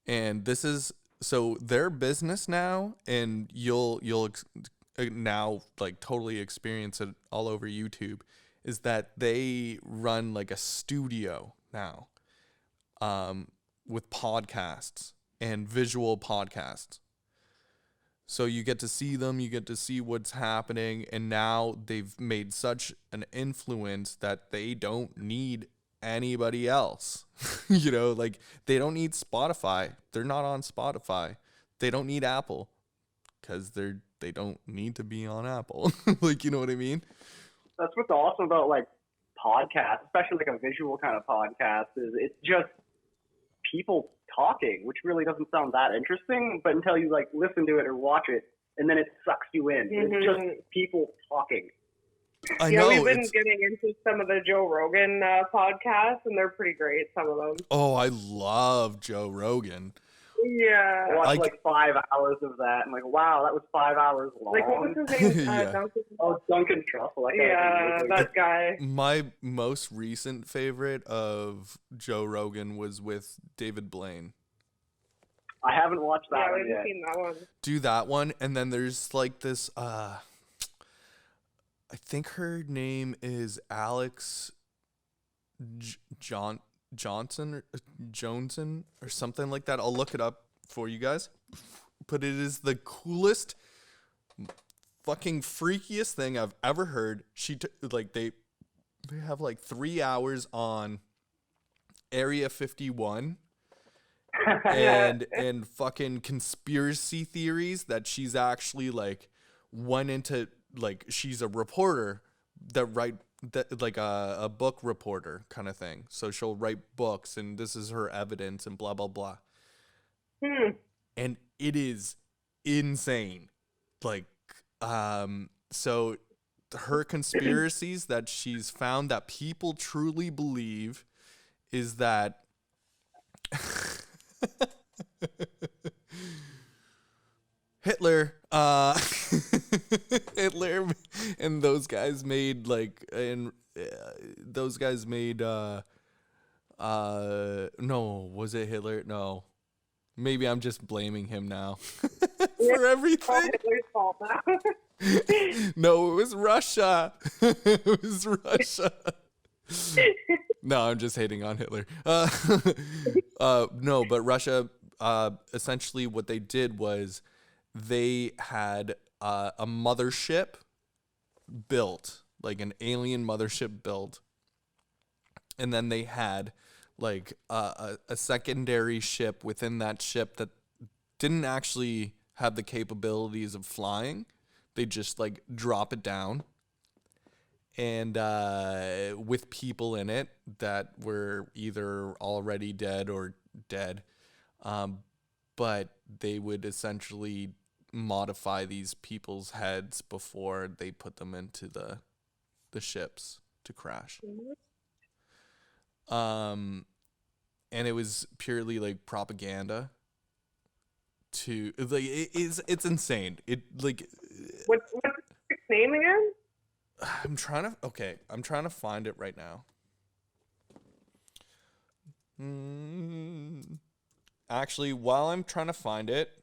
and this is so their business now, and you'll now like totally experience it all over YouTube, is that they run like a studio now, with podcasts and visual podcasts. So you get to see them, you get to see what's happening, and now they've made such an influence that they don't need anybody else. You know, like they don't need Spotify. They're not on Spotify. They don't need Apple because they don't need to be on Apple. Like, you know what I mean? That's what's awesome about like podcasts, especially like a visual kind of podcast, is it's just people talking, which really doesn't sound that interesting, but until you like listen to it or watch it, and then it sucks you in. Mm-hmm. It's just people talking. I know. We've been getting into some of the Joe Rogan podcasts, and they're pretty great, some of them. Oh, I love Joe Rogan. Yeah. I watched like 5 hours of that. I'm like, wow, that was 5 hours long. Like, what was his name? Yeah. Duncan? Oh, Duncan Trussell. That guy Yeah, was amazing. that guy. My most recent favorite of Joe Rogan was with David Blaine. I haven't watched that Yeah, we one haven't yet. seen that one. Do that one, and then there's like this I think her name is Alex Johnson or Johnson or something like that. I'll look it up for you guys. But it is the coolest, fucking freakiest thing I've ever heard. They have like 3 hours on Area 51 and fucking conspiracy theories that she's actually like went into, like she's a reporter that like a book reporter kind of thing. So she'll write books and this is her evidence and blah blah blah. And it is insane. Like so her conspiracies that she's found that people truly believe is that Hitler and those guys made like, and those guys made No, was it Hitler? No. Maybe I'm just blaming him now Yeah, for everything. Hitler's fault now. No, it was Russia. It was Russia. No, I'm just hating on Hitler. No, but Russia, essentially what they did was they had a mothership built, like an alien mothership built. And then they had like a secondary ship within that ship that didn't actually have the capabilities of flying. They just like drop it down, and with people in it that were either already dead or dead, but they would essentially modify these people's heads before they put them into the ships to crash. And it was purely like propaganda to like it's insane. It like What's his name again? I'm trying to find it right now. Actually, while I'm trying to find it,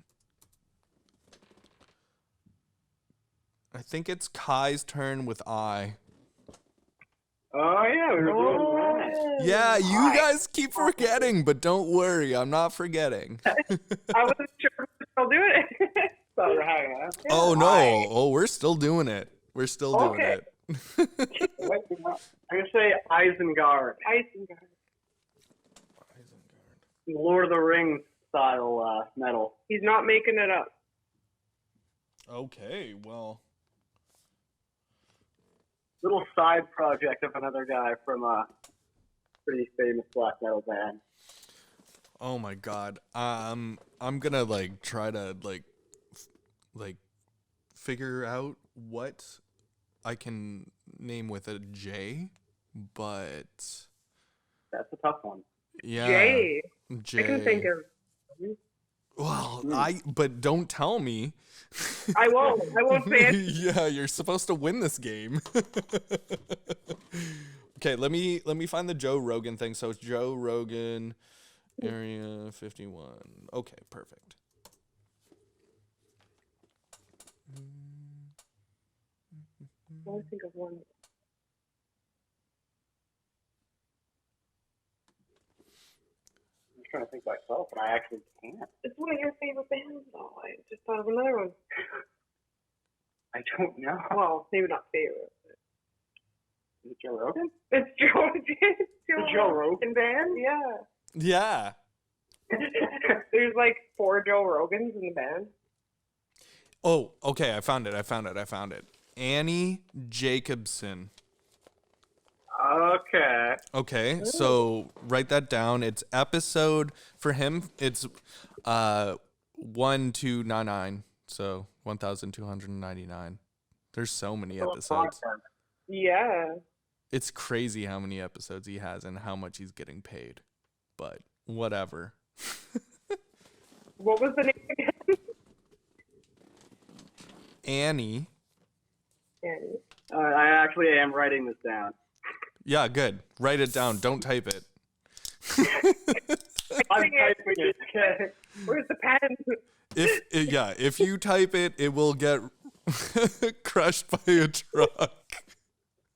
I think it's Kai's turn with I. Oh yeah, we were doing that. Yeah, you guys keep forgetting, but don't worry, I'm not forgetting. I wasn't sure if we were still doing it. So we're having that. Oh no! Oh, we're still doing it. We're still doing Okay. it. I'm gonna say Isengard, Lord of the Rings style metal. He's not making it up. Okay, well. Little side project of another guy from a pretty famous black metal band. Oh my god. I'm gonna like try to like figure out what I can name with a J, but That's a tough one. yeah. Jay. J. I can think of. Well, but don't tell me. I won't say it. Yeah, you're supposed to win this game. Okay, let me find the Joe Rogan thing. So it's Joe Rogan, Area 51. Okay, perfect. I want to think of one. I'm trying to think myself, but I actually can't. It's one of your favorite bands, though. I just thought of another one. I don't know. Well, maybe not favorite. Is it Joe Rogan? It's Joe Rogan band? Yeah. Yeah. There's like 4 Joe Rogans in the band. Oh, okay. I found it. Annie Jacobson. Okay. Okay, so write that down. It's episode for him. It's 1299. So 1299. There's so many episodes. Yeah. It's crazy how many episodes he has and how much he's getting paid. But whatever. What was the name again? Annie. I actually am writing this down. Yeah, good. Write it down. Don't type it. I'm typing it. Okay. Where's the pen? If you type it, it will get crushed by a truck.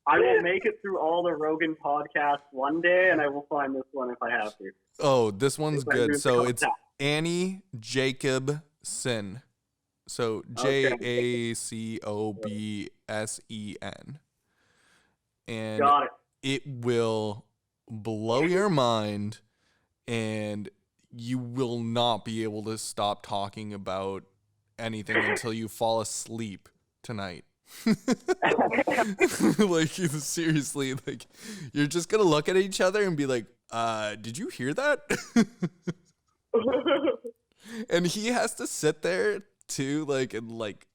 I will make it through all the Rogan podcasts one day, and I will find this one if I have to. Oh, this one's If I good. lose So the it's contact. Annie Jacobson. So JACOBSEN. And Got it. it will blow your mind, and you will not be able to stop talking about anything until you fall asleep tonight. Like, seriously, like, you're just gonna look at each other and be like, did you hear that? And he has to sit there too, like, and like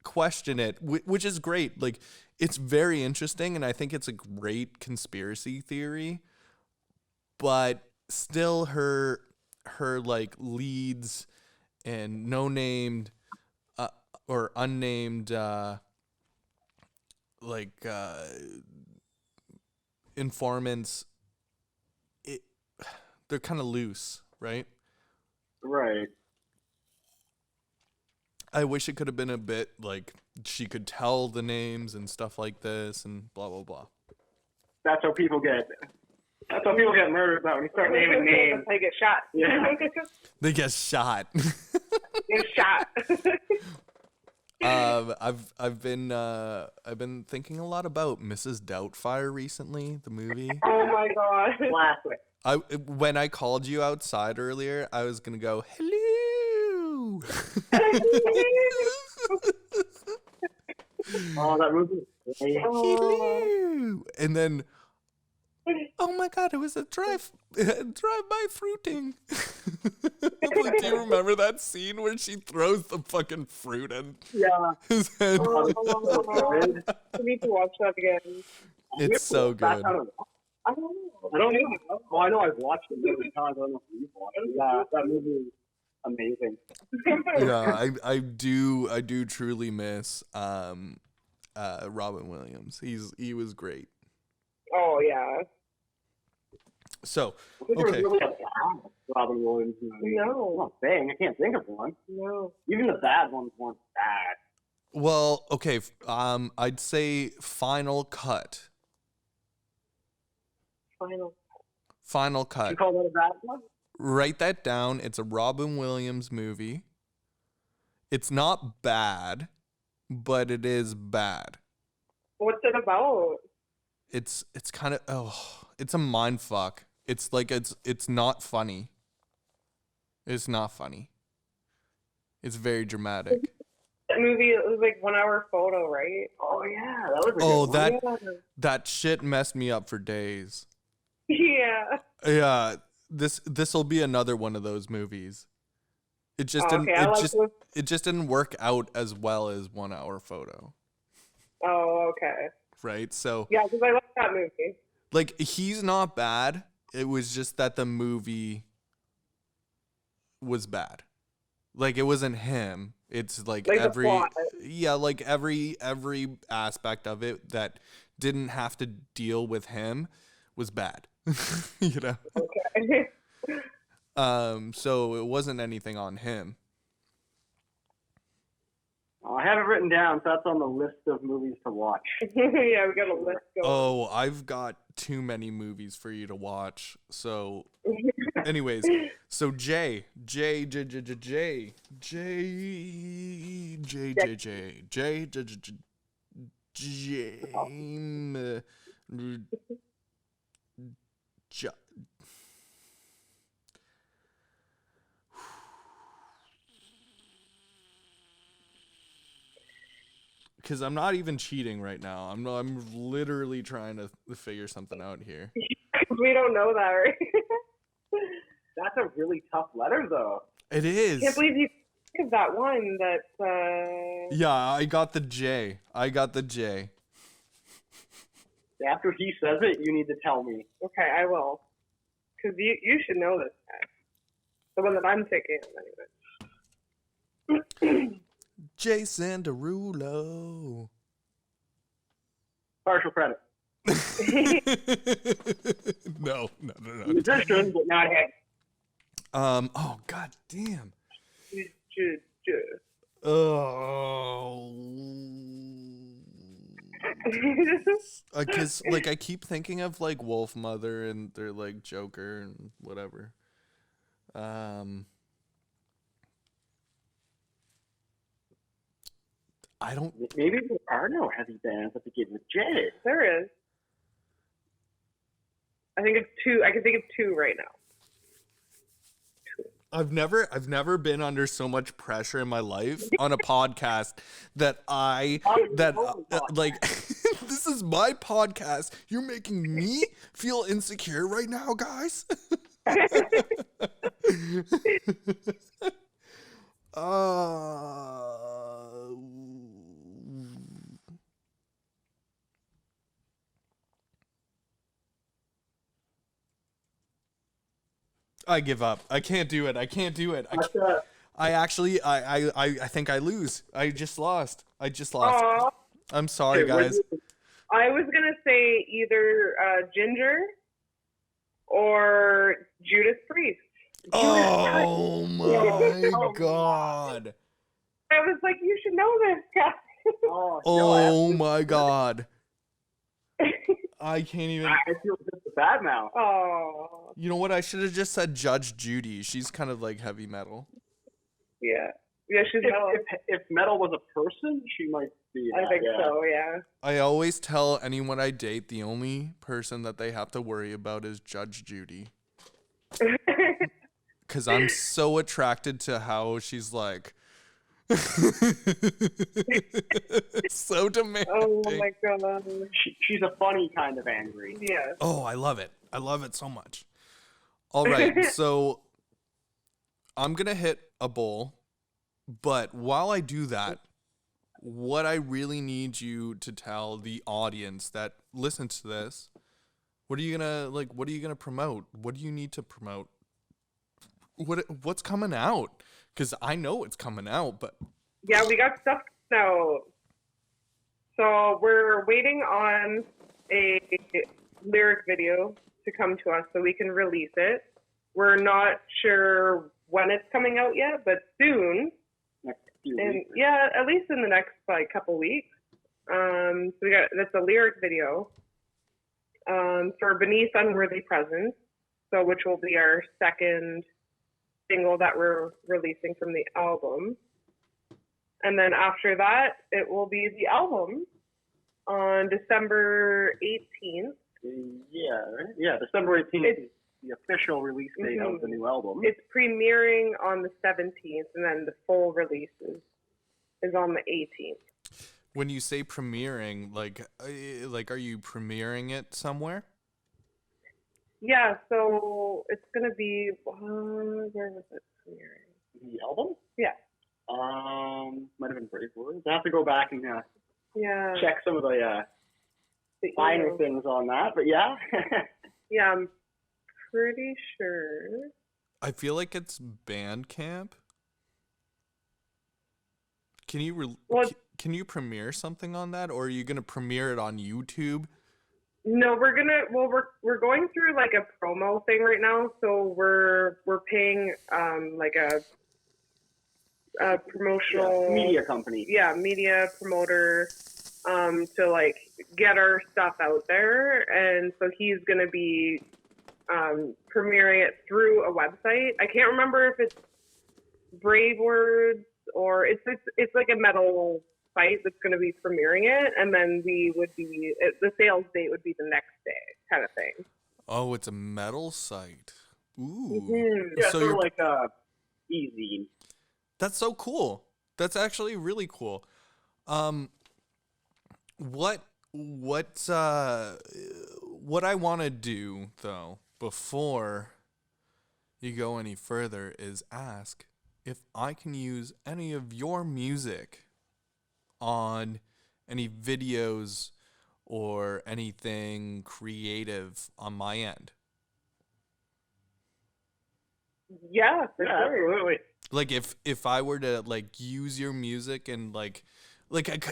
question it, which is great. Like, it's very interesting, and I think it's a great conspiracy theory, but still her like leads and no-named or unnamed informants they're kind of loose, right? Right. I wish it could have been a bit like she could tell the names and stuff like this and blah blah blah. That's how people get murdered now, when you start naming names. They get shot. Yeah. They get shot. Get shot. I've been thinking a lot about Mrs. Doubtfire recently, the movie. Oh my god. Classic. When I called you outside earlier, I was gonna go hello. Oh, that movie. Hello. And then, oh my god, it was a drive-by fruiting. Like, do you remember that scene where she throws the fucking fruit in his head? I need to watch that again. It's so good. I don't know. Oh, I know I've watched it many times. I don't know if you've watched it. Yeah, that movie is amazing. Yeah, I do truly miss Robin Williams. He was great. Oh yeah. So, There was okay. really a bad Robin Williams movie. No. I'm not saying, I can't think of one. No. Even the bad ones weren't bad. Well, okay, I'd say Final Cut. Final You Cut. call that a bad one? Write that down. It's a Robin Williams movie. It's not bad, but it is bad. What's it about? It's kind of it's a mind fuck. It's like it's not funny. It's not funny. It's very dramatic. That movie, it was like 1 hour photo, right? Oh, yeah. That was a Oh, good one. that shit messed me up for days. Yeah. Yeah, this'll be another one of those movies. It just Oh, didn't okay. it just didn't work out as well as 1 hour photo. Oh, okay. Right? So Yeah, because I like that movie. like he's not bad. It was just that the movie was bad. Like it wasn't him. It's like Like the every plot. like every aspect of it that didn't have to deal with him was bad. You know? Okay. So it wasn't anything on him. Oh, I have it written down, so that's on the list of movies to watch. Yeah, we got a list going. Oh, I've got too many movies for you to watch. So anyways, so James because I'm not even cheating right now. I'm literally trying to figure something out here. We don't know that, right? That's a really tough letter, though. It is. I can't believe you think of that one that, Yeah, I got the J. After he says it, you need to tell me. okay, I will. Because you should know this guy. The one that I'm thinking of, anyway. Jason Derulo. Partial credit. No. Musician, but not him. Oh god damn. Oh. Cause like I keep thinking of like Wolf Mother and they're like Joker and whatever. I don't. Maybe there are no heavy bands that begin with J. There is. I think it's two. I can think of two right now. I've never been under so much pressure in my life on a podcast that like this is my podcast. You're making me feel insecure right now, guys. I give up. I can't do it. I think I lose. I just lost. Aww. I'm sorry, guys. I was gonna say either Ginger or Judas Priest. Oh my God. I was like, you should know this, guy. Oh my God. I can't even. I feel just bad now. Oh. You know what? I should have just said Judge Judy. She's kind of like heavy metal. Yeah. Yeah, she's metal. If metal was a person, she might be. I think so, yeah. I always tell anyone I date the only person that they have to worry about is Judge Judy. Because I'm so attracted to how she's like. So demanding. Oh my God. She's a funny kind of angry. Yeah. Oh, I love it. I love it so much. All right, so I'm going to hit a bowl, but while I do that, what I really need you to tell the audience that listens to this, what are you going to promote? What do you need to promote? What's coming out? Because I know it's coming out, but... Yeah, we got stuff now. So we're waiting on a lyric video to come to us so we can release it. We're not sure when it's coming out yet, but soon. Next few And weeks. yeah, at least in the next couple weeks. So that's a lyric video for Beneath Unworthy Presence, so which will be our second single that we're releasing from the album. And then after that, it will be the album on December 18th. Yeah, right? Yeah, December 18th is the official release date of the new album. It's premiering on the 17th, and then the full release is on the 18th. When you say premiering, like are you premiering it somewhere? Yeah, so it's going to be, where was it premiering? The album? Yeah. Might have been Brave Words. I have to go back and Yeah. check some of the finer things on that, but yeah. Yeah, I'm pretty sure. I feel like it's Bandcamp. Can you can you premiere something on that, or are you gonna premiere it on YouTube? No, we're going through like a promo thing right now, so we're paying like a promotional media company. Yeah, media promoter to like get our stuff out there, and so he's gonna be premiering it through a website. I can't remember if it's Brave Words or it's like a metal site that's going to be premiering it, and then the sales date would be the next day, kind of thing. Oh, it's a metal site. Ooh. Mm-hmm. Yeah, So sort you're of like easy. That's so cool. That's actually really cool. What I want to do though before you go any further is ask if I can use any of your music on any videos or anything creative on my end. Yeah, for Yeah, sure. absolutely. Like if I were to like use your music and like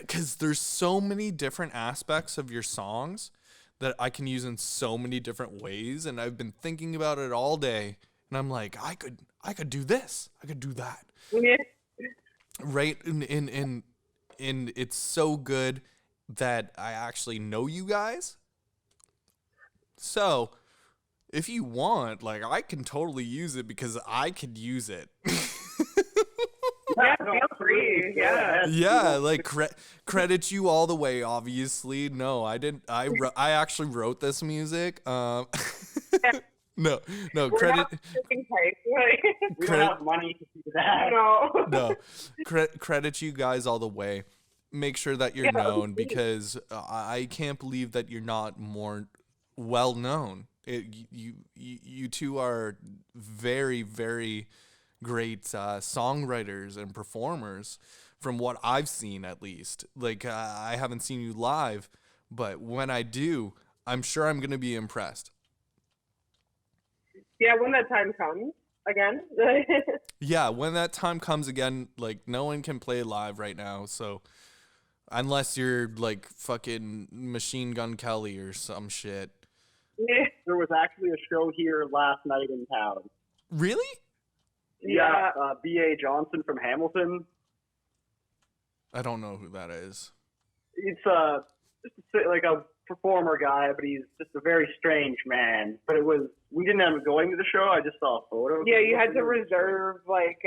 cuz there's so many different aspects of your songs that I can use in so many different ways, and I've been thinking about it all day, and I'm like I could do this. I could do that. Yeah. Right in it's so good that I actually know you guys. So, if you want, like I can totally use it because I could use it. Yeah, feel free. Yeah. Yeah, like credit you all the way. Obviously, no, I didn't. I actually wrote this music. No, We're credit. not freaking tight. Like, We don't have money to do that. no. No, credit you guys all the way. Make sure that you're known because I can't believe that you're not more well known. You two are very, very great songwriters and performers from what I've seen, at least. Like I haven't seen you live, but when I do, I'm sure I'm going to be impressed. Yeah, when that time comes again. Yeah, when that time comes again, like no one can play live right now, so unless you're like fucking Machine Gun Kelly or some shit. Yeah. there was actually a show here last night in town. Really? Yeah, B.A. Johnson from Hamilton. I don't know who that is. It's just like a performer guy, but he's just a very strange man. But we didn't end up going to the show. I just saw a photo. Yeah, you had to reserve like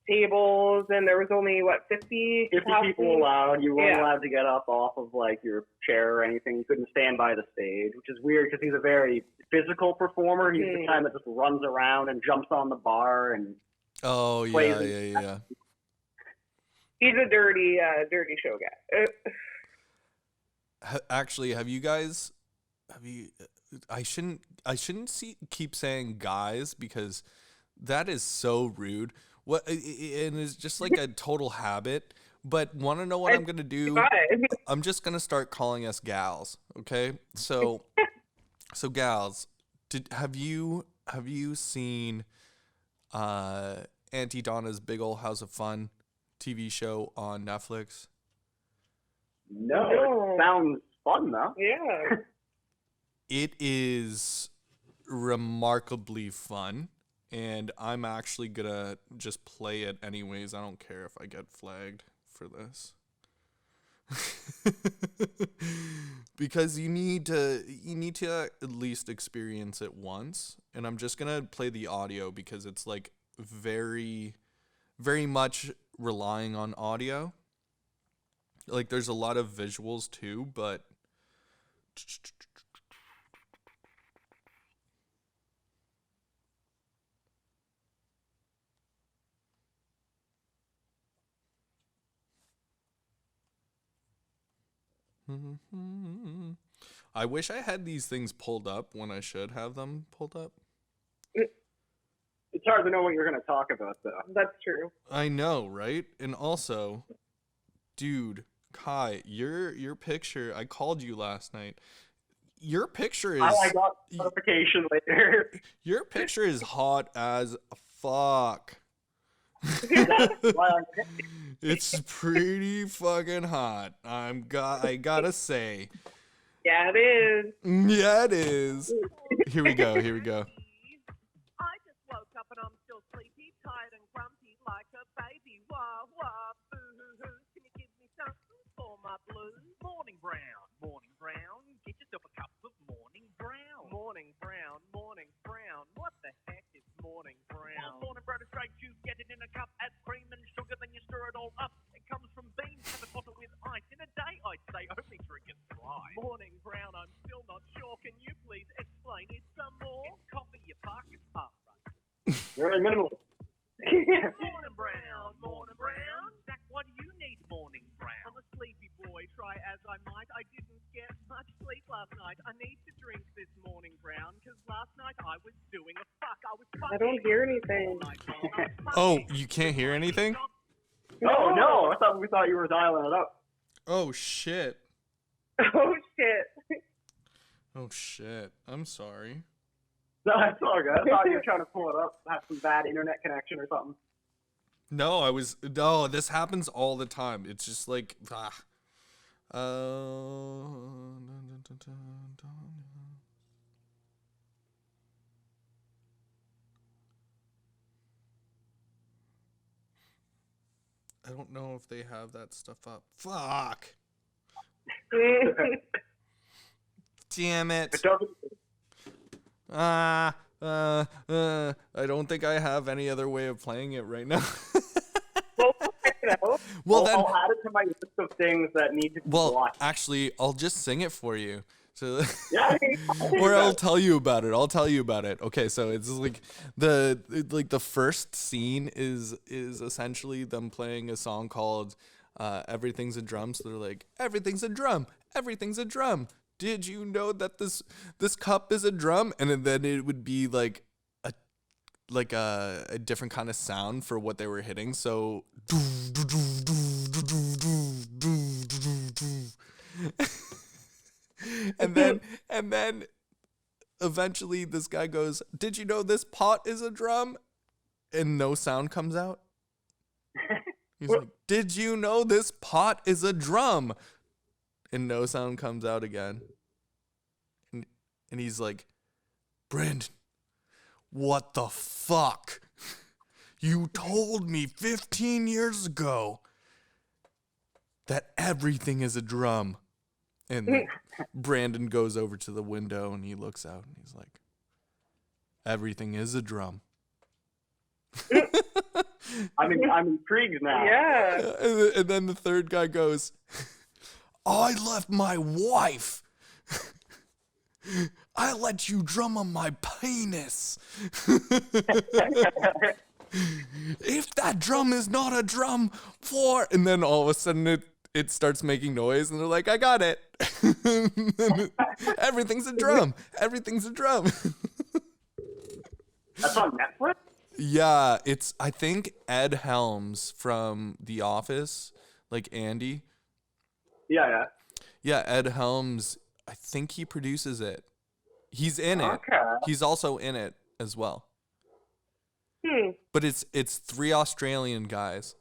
tables, and there was only 50 people allowed. You weren't allowed to get up off of like your chair or anything. You couldn't stand by the stage, which is weird because he's a very physical performer. He's the kind that just runs around and jumps on the bar and. Oh yeah. He's a dirty show guy. Actually, have you? I shouldn't keep saying guys because that is so rude. What and it's just like a total habit. But want to know what I'm gonna do? I'm just gonna start calling us gals. Okay, so gals, have you seen Auntie Donna's Big Ol' House of Fun TV show on Netflix? No, it sounds fun though. Yeah. It is remarkably fun, and I'm actually gonna just play it anyways. I don't care if I get flagged for this. Because you need to at least experience it once, and I'm just gonna play the audio because it's like very, very much relying on audio. Like there's a lot of visuals too, but I wish I had these things pulled up when I should have them pulled up. It's hard to know what you're going to talk about, though. That's true. I know, right? And also, dude, Kai, your picture, I called you last night. Your picture is... I got notification later. Your picture is hot as fuck. It's pretty fucking hot. I gotta say. Yeah, it is. Yeah, it is. Here we go. I just woke up and I'm still sleepy, tired and grumpy like a baby. Wah, wah, boo, hoo, hoo. Can you give me something for my blues? Morning brown. Get yourself a cup of morning brown. Morning brown. What the heck is morning brown? Morning brown is straight juice. Get it in a cup, add cream and sugar, then you stir it all up. It comes from beans. Have a bottle with ice. In a day, I'd say only drink it dry. Morning brown, I'm still not sure. Can you please explain it some more? It's coffee, you fuck. It's half right. Very minimal. Morning brown. Zach, what do you need morning brown? I'm a sleepy boy, try as I might. I didn't get much sleep last night. I need to drink this morning brown, because last night I was doing a fuck. I don't hear anything. Oh, you can't hear anything? Oh, no. We thought you were dialing it up. Oh, shit. Oh, shit. Oh, shit. I'm sorry. No, it's all good. I thought you were trying to pull it up, have some bad internet connection or something. No, this happens all the time. It's just like, I don't know if they have that stuff up. Fuck. Damn it. It doesn't. I don't think I have any other way of playing it right now. Well, I'll add it to my list of things that need to be watched. Actually, I'll just sing it for you. So, Yeah, or I'll tell you about it. Okay, so it's like the first scene is essentially them playing a song called "Everything's a Drum." So they're like, "Everything's a drum. Everything's a drum. Did you know that this cup is a drum?" And then it would be like a different kind of sound for what they were hitting. So and then eventually this guy goes, "Did you know this pot is a drum?" And no sound comes out. He's like, "Did you know this pot is a drum?" And no sound comes out again. And he's like, Brandon, what the fuck? You told me 15 years ago that everything is a drum. And then Brandon goes over to the window and he looks out and he's like, everything is a drum. I'm intrigued now. Yeah. And then the third guy goes, I left my wife. I let you drum on my penis. If that drum is not a drum for... And then all of a sudden it starts making noise and they're like, I got it. Everything's a drum. Everything's a drum. That's on Netflix? Yeah, it's, I think, Ed Helms from The Office, like Andy. Yeah. Yeah, Ed Helms, I think he produces it. He's in it. Okay. He's also in it as well. But it's 3 Australian guys.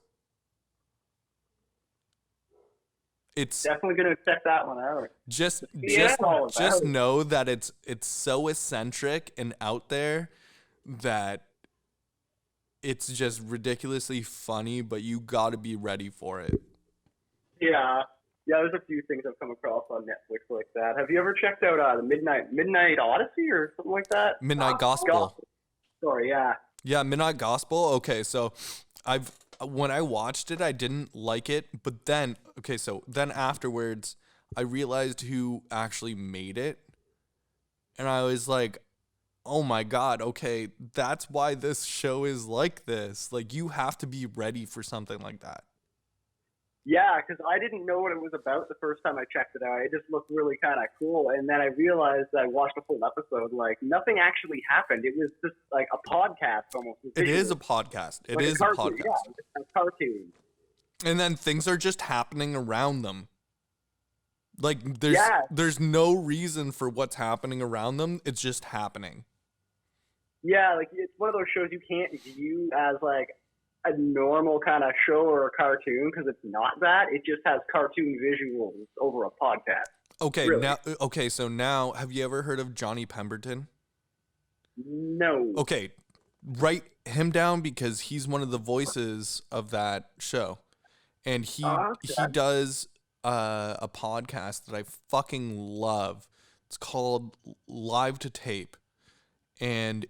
It's Definitely gonna check that one out. just All just about it. know that it's so eccentric and out there that it's just ridiculously funny, but you got to be ready for it. Yeah, there's a few things I've come across on Netflix like that. Have you ever checked out the Midnight Odyssey or something like that? Midnight Gospel. Sorry, yeah. Yeah, Midnight Gospel. Okay, so when I watched it, I didn't like it, but then afterwards, I realized who actually made it, and I was like, oh my God, okay, that's why this show is like this. Like, you have to be ready for something like that. Yeah, because I didn't know what it was about the first time I checked it out. It just looked really kind of cool. And then I realized I watched a full episode, like, nothing actually happened. It was just like a podcast almost. It is a podcast. It like is a a cartoon, podcast. Yeah, it's a cartoon. And then things are just happening around them. Like, Yeah. there's no reason for what's happening around them. It's just happening. Yeah, like, it's one of those shows you can't view as, like, a normal kind of show or a cartoon because it's not that. It just has cartoon visuals over a podcast. Okay, Really? so now, have you ever heard of Johnny Pemberton? No. Okay, write him down because he's one of the voices of that show. And he does a podcast that I fucking love. It's called Live to Tape. And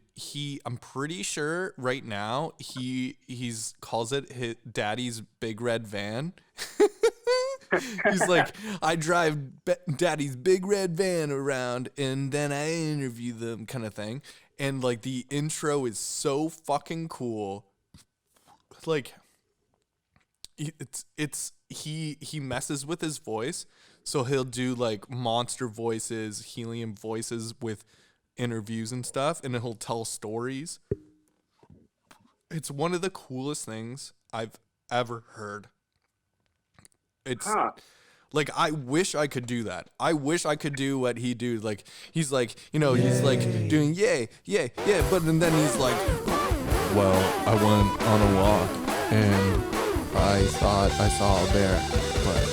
I'm pretty sure right now he's calls it his Daddy's Big Red Van. He's like, I drive Daddy's Big Red Van around and then I interview them, kind of thing. And like the intro is so fucking cool. Like, he messes with his voice, so he'll do like monster voices, helium voices with interviews and stuff, and he'll tell stories. It's one of the coolest things I've ever heard. It's like, I wish I could do that. I wish I could do what he do. Like, he's like, he's like doing yeah, but and then he's like, well, I went on a walk and I thought I saw a bear, but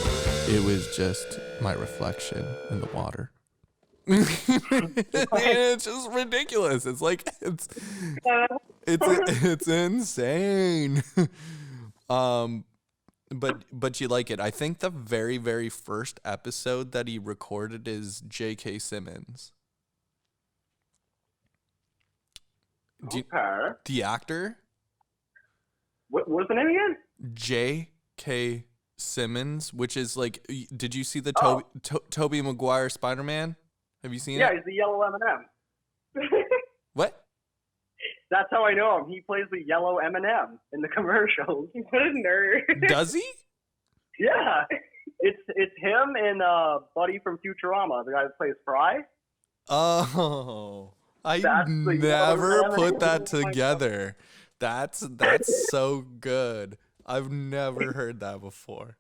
it was just my reflection in the water. It's just ridiculous. It's like it's insane. But you like it. I think the very, very first episode that he recorded is J.K. Simmons. The actor? What was the name again? J.K. Simmons, which is like, did you see the Tobey Maguire Spider-Man? Have you seen it? Yeah, he's the yellow M&M. What? That's how I know him. He plays the yellow M&M in the commercials. What a nerd. Does he? Yeah. It's him and Buddy from Futurama, the guy that plays Fry. Oh, I That's the never yellow put M&M. that together. That's so good. I've never heard that before.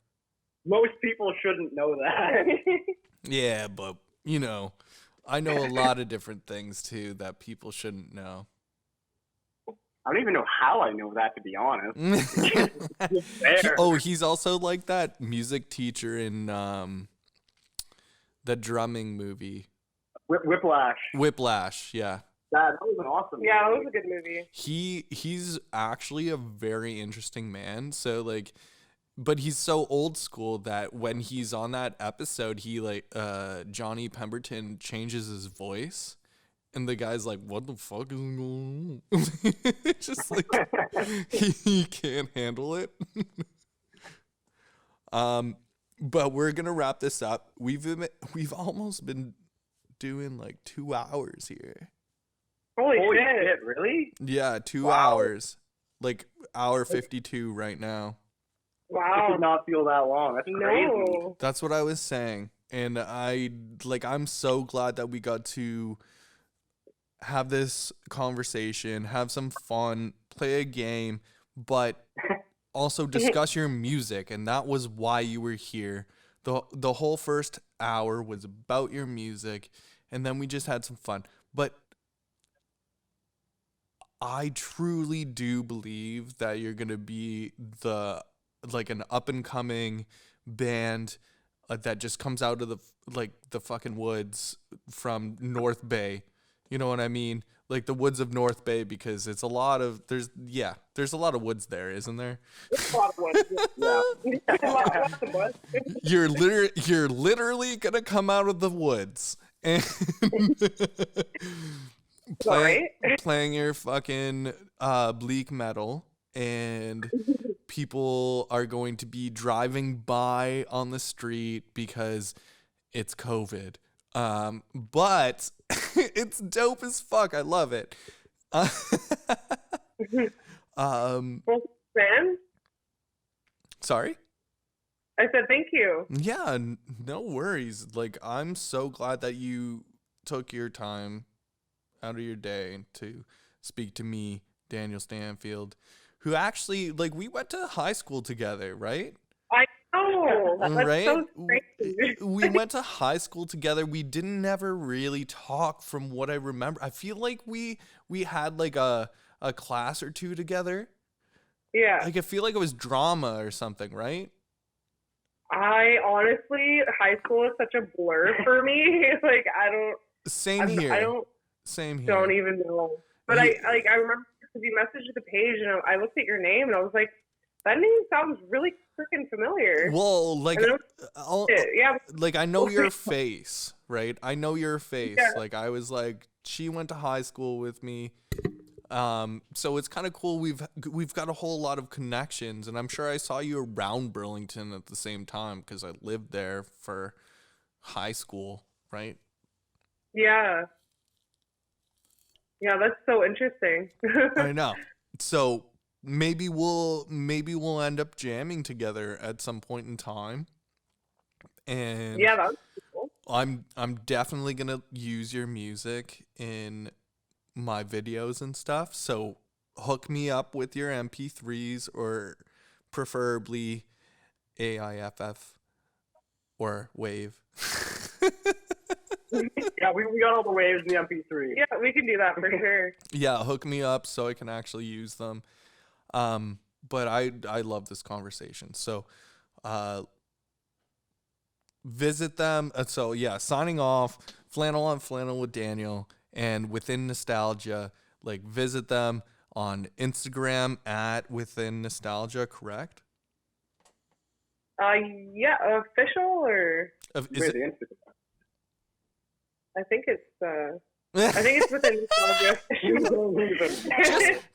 Most people shouldn't know that. Yeah, but I know a lot of different things too that people shouldn't know. I don't even know how I know that, to be honest. It's there. Oh, he's also like that music teacher in the drumming movie. Whiplash. Whiplash, yeah. That was an awesome movie. Yeah, it was a good movie. He's actually a very interesting man. So like, but he's so old school that when he's on that episode, he like Johnny Pemberton changes his voice, and the guy's like, "What the fuck is going on?" It's just like he can't handle it. But we're gonna wrap this up. We've almost been doing like 2 hours here. Holy Holy shit. shit, really? Yeah, 2 Wow. hours. Like hour 52 right now. It Wow. did not feel that long. That's crazy. No. That's what I was saying. And I'm so glad that we got to have this conversation, have some fun, play a game, but also discuss your music. And that was why you were here. The whole first hour was about your music, and then we just had some fun. But I truly do believe that you're gonna be an up and coming band that just comes out of the fucking woods from North Bay. You know what I mean? Like the woods of North Bay, because there's a lot of woods there, isn't there? There's a lot of wood. Yeah. Lots of wood. You're literally gonna come out of the woods and playing your fucking Bleak Metal, and people are going to be driving by on the street because it's COVID. But it's dope as fuck. I love it. Man, Sorry? I said thank you. Yeah, no worries. Like, I'm so glad that you took your time out of your day to speak to me, Daniel Stanfield, who actually, like, we went to high school together, right? I know. That's Right? so crazy. We went to high school together. We didn't never really talk from what I remember. I feel like we had like a class or two together. Yeah. Like, I feel like it was drama or something, right? I honestly, high school is such a blur for me. Like, Same here. I don't even know. But You- I remember because you messaged the page and I looked at your name and I was like, that name sounds really freaking familiar. Well, like, And yeah. like I know your face, right? I know your face. Yeah. Like, I was like, she went to high school with me. So it's kind of cool. We've got a whole lot of connections, and I'm sure I saw you around Burlington at the same time because I lived there for high school, right? Yeah. Yeah, that's so interesting. I know. So maybe we'll end up jamming together at some point in time. And Yeah, that was cool. I'm definitely gonna use your music in my videos and stuff. So hook me up with your MP3s, or preferably AIFF or WAV. Yeah, we got all the waves in the MP3. Yeah, we can do that for sure. Yeah, hook me up so I can actually use them. But I love this conversation. So visit them. So yeah, signing off. Flannel on Flannel with Daniel, and Within Nostalgia. Like, visit them on Instagram at Within Nostalgia, correct? Yeah, official or Is Wait, it? the Instagram. I think it's within nostalgia.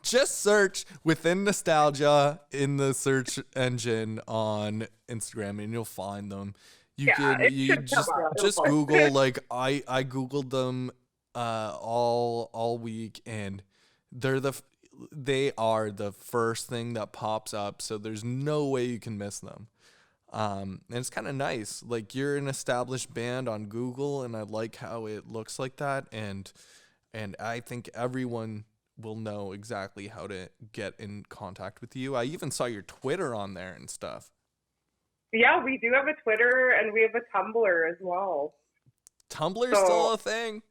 just search Within Nostalgia in the search engine on Instagram, and you'll find them. You it you should just come up. just Google, like, I googled them all week, and they are the first thing that pops up, so there's no way you can miss them. And it's kind of nice. Like, you're an established band on Google, and I like how it looks like that. And I think everyone will know exactly how to get in contact with you. I even saw your Twitter on there and stuff. Yeah, we do have a Twitter and we have a Tumblr as well. Tumblr's So- still a thing?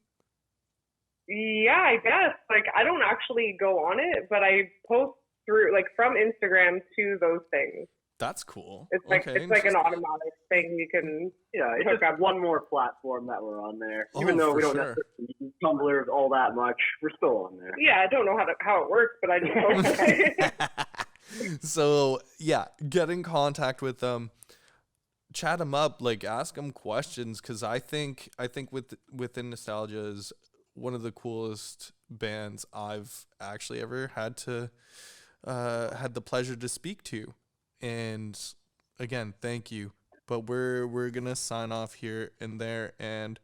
Yeah, I guess. Like, I don't actually go on it, but I post through, like, from Instagram to those things. That's cool. It's like Okay, it's like an interesting. automatic thing you can. Yeah, it's hook just up. one more platform that we're on there. Oh, Even though we for don't sure. necessarily use Tumblr all that much. We're still on there. Yeah, I don't know how it works, but I just post. So yeah, get in contact with them, chat them up, like ask them questions, because I think within Nostalgia is one of the coolest bands I've actually ever had the pleasure to speak to. And again, thank you. But we're gonna sign off here and there, and